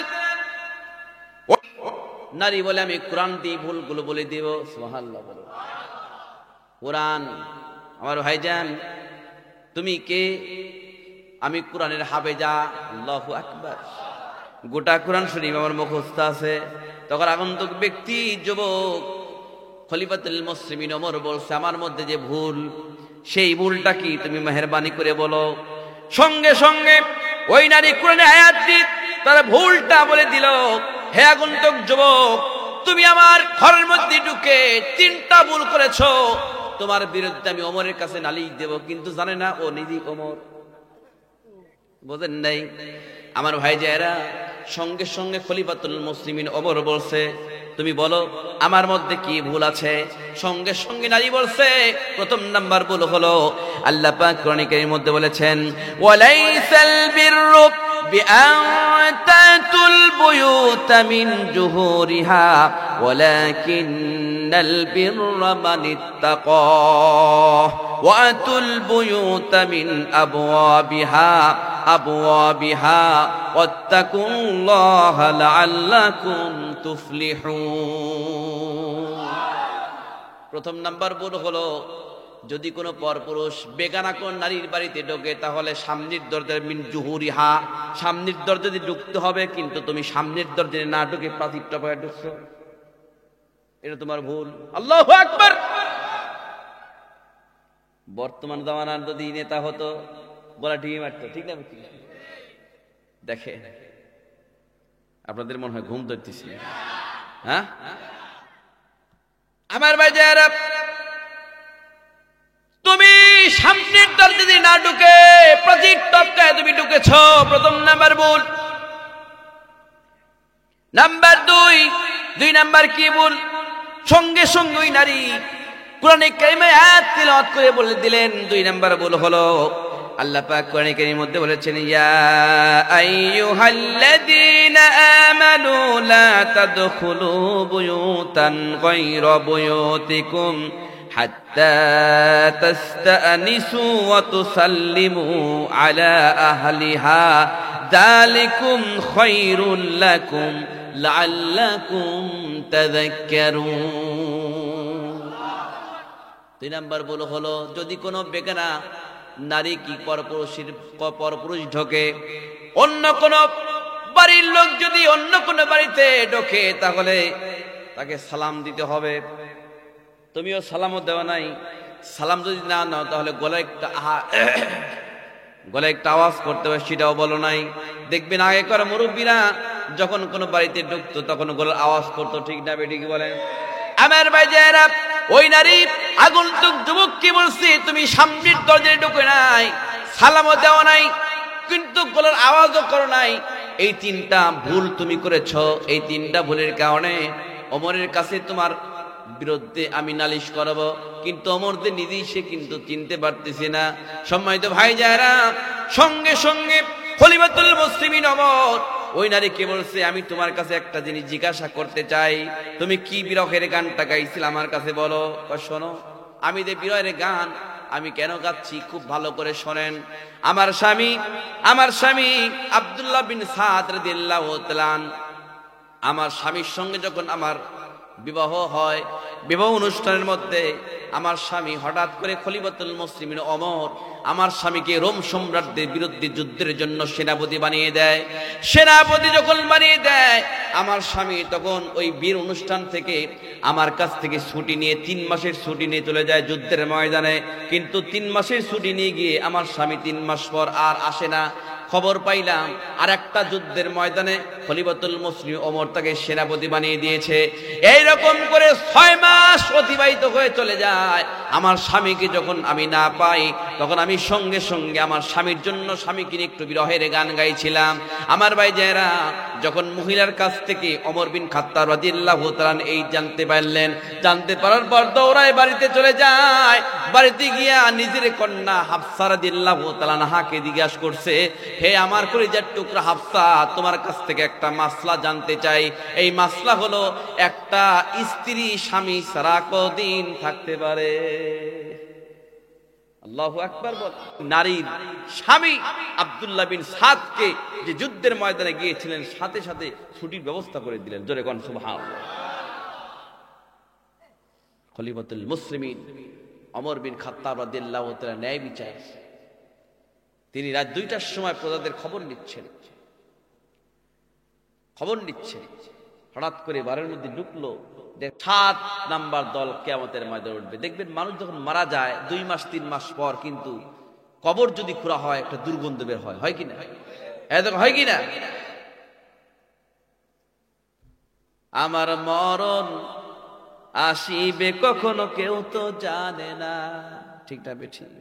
নারী বলে, আমি কোরআন দিয়ে ভুলগুলো বলে দেব। সুবহানাল্লাহ বলো। কোরআন, আমার ভাইজান তুমি কে? আমি কোরআনের হাফেজা। আল্লাহু আকবার। গোটা কোরআন শরীফ আমার মুখস্থ আছে। তখন আগন্তুক ব্যক্তি যুবক খলিফাতুল মুসলিমিন ওমর বলছে, আমার মধ্যে যে ভুল, সেই ভুলটা কি তুমি মেহেরবানি করে বলো। সঙ্গে সঙ্গে ওই নারী কোরআনের আয়াত দিয়ে তার ভুলটা বলে দিল। হে আগন্তুক যুবক, তুমি আমার ঘরের মধ্যে ঢুকে 3টা ভুল করেছো, তোমার বিরুদ্ধে আমি ওমরের কাছে নালিশ দেব। কিন্তু জানে না ও নিজেই ওমর। বোঝেন নাই? আমার ভাইজায়েরা, সঙ্গে সঙ্গে খলিফাতুল মুসলিমিন ওমর বলছে, তুমি বলো আমার মধ্যে কি ভুল আছে। সঙ্গে সঙ্গে নারী বলছে, প্রথম নাম্বার ভুল হলো আল্লাহ পাক কোরআন কারীমের মধ্যে বলেছেন, ওয়ালাইসাল বিররু বিআন তাতুল বুয়ুতা মিন জুহুরিহা ওয়ালাকিন্নাল বিররা মান ইত্তাকা ওয়া আতুল বুয়ুতা মিন আবওয়াবিহা ওয়াত্তাকুল্লাহা লাআল্লাকুম তুফলিহুন। প্রথম নাম্বার ভুল হলো, যদি কোনো পরপুরুষ বেগানা কোন নারীর বাড়িতে ঢোকে, তাহলে সামনের দরজা মিন জুহুরিহা, সামনের দরজা দিয়ে ঢুকতে হবে, কিন্তু তুমি সামনের দরজায় না ঢুকে প্রাচীরটা পরে ঢুকছো, এটা তোমার ভুল। আল্লাহু আকবার। বর্তমান জামানার যদি নেতা হতো, বলা ঠিক মারতো, ঠিক না? দেখে আপনাদের মনে হয় ঘুম ধরতেছি, হ্যাঁ? আমার ভাই যারা, তুমি সামনের দরজা দিয়ে না ঢুকে প্রাচীর টপকায় তুমি ঢুকেছ, প্রথম নাম্বার ভুল। নাম্বার 2 নাম্বার কি ভুল? সঙ্গে সঙ্গে ওই নারী কোরআনে কারিমে আয়াত তিলাওয়াত করে বলে দিলেন। 2 নাম্বার ভুল হলো, আল্লাহ পাক কোরআনে কারীমের মধ্যে বলেছেন, ইয়া আইয়ুহাল্লাযীনা আমানু লা তাদখুলু বুয়ুতান গায়রা বুয়ুতিকুম হাত্তা তাস্তানিসু ওয়া তুসাল্লিমু আলা আহলিহা যালিকুম খায়রুল লাকুম লাআল্লাকুম তাযাক্কারুন। 2 নাম্বার ভুল হলো, যদি কোনো বেগানা নারী কি পরপুরুষ ঢোকে, অন্য কোন বাড়ির লোক যদি অন্য কোন বাড়িতে ঢোকে, তাহলে তাকে সালাম দিতে হবে। তুমিও সালামও দেওয়া নাই। সালাম যদি না নাও, তাহলে গলায় একটা আওয়াজ করতে হবে, সেটাও বলো নাই। দেখবেন আগেকার মুরব্বীরা যখন কোনো বাড়িতে ঢুকতো, তখন গলার আওয়াজ করতো, ঠিক না বেঠিক বলেন? আমার ভাই যারা, ওই নারী আগন্তুক যুবককে বলছে, তুমি সামনের দরজায় ঢুকে নাই, সালামও দেওয়া নাই, কিন্তু গলার আওয়াজও করো নাই। এই 3টা ভুল তুমি করেছ। এই 3টা ভুলের কারণে ওমরের কাছে তোমার বিরুদ্ধে আমি নালিশ করব। কিন্তু ওমর যে নিজেই সে কিন্তু চিনতে পারতেছে না। সম্মানিত ভাই যারা, সঙ্গে সঙ্গে খলিফাতুল মুসলিমিন ওমর ওই নারীকে বলছে, আমি তোমার কাছে একটা জিনিস জিজ্ঞাসা করতে চাই, তুমি কি বিরহের গানটা গাইছিলে আমার কাছে বলো। শোনো, আমি যে বিরহের গান আমি কেন গাচ্ছি খুব ভালো করে শোনেন। আমার স্বামী আব্দুল্লাহ বিন সাদ রাদিয়াল্লাহু তাআলা আমার স্বামীর সঙ্গে যখন আমার বিবাহ হয়, বিবাহ অনুষ্ঠানের মধ্যে আমার স্বামী হঠাৎ করে খলিফাতুল মুসলিমিন ওমর আমার স্বামীকে রোম সম্রাটদের বিরুদ্ধে যুদ্ধের জন্য সেনাপতি বানিয়ে দেয়। সেনাপতি যখন বানিয়ে দেয়, আমার স্বামী তখন ওই বীর অনুষ্ঠান থেকে আমার কাছ থেকে ছুটি নিয়ে 3 মাসের ছুটি নিয়ে চলে যায় যুদ্ধের ময়দানে। কিন্তু 3 মাসের ছুটি নিয়ে গিয়ে আমার স্বামী 3 মাস পর আর আসে না। খবর পাইলাম আর একটা যুদ্ধের ময়দানে খলিফাতুল মুসলিম ওমর তাকে সেনাপতি বানিয়ে দিয়েছে। এইরকম করে 6 মাস অতিবাহিত হয়ে চলে যায়। আমার স্বামীকে যখন আমি না পাই, তখন আমি সঙ্গে সঙ্গে আমার স্বামীর জন্য স্বামীকে নিয়ে একটু বিরহের গান গাইছিলাম। আমার ভাই যারা, যখন মহিলার কাছ থেকে ওমর বিন খাত্তাব রাদিয়াল্লাহু তাআলা এই জানতে পারার পর দৌড়ায় বাড়িতে চলে যায়। বাড়িতে গিয়া নিজের কন্যা হাফসা রাদিয়াল্লাহু তাআলা আনহাকে জিজ্ঞাসা করছে, হে আমার কলিজার টুকরা হাফসা, তোমার কাছ থেকে একটা মাসলা জানতে চাই। এই মাসলা হলো, একটা স্ত্রী স্বামী ছাড়া কদিন থাকতে পারে? আল্লাহু আকবার বল। নারীর স্বামী আব্দুল্লাহ বিন সাদকে যে যুদ্ধের ময়দানে গিয়েছিলেন, সাথে সাথে ছুটির ব্যবস্থা করে দিলেন। জোরে কোন সুবহানাল্লাহ। খলিফাতুল মুসলিমিন ওমর বিন খাত্তাব রাদিয়াল্লাহু তাআলা ন্যায় বিচার, তিনি রাত 2টার সময় প্রজাদের খবর নিচ্ছেন। হঠাৎ করে বাড়ির মধ্যে ঢুকলো, 7 নাম্বার দল কিয়ামতের ময়দানে উঠবে। দেখবেন মানুষ যখন মারা যায় 2 মাস 3 মাস পর কিন্তু কবর যদি খোঁড়া হয় একটা দুর্গন্ধ বের হয় কিনা? হয় কিনা? আমার মরণ আসিবে কখনো কেউ তো জানে না, ঠিক না বেঠিক?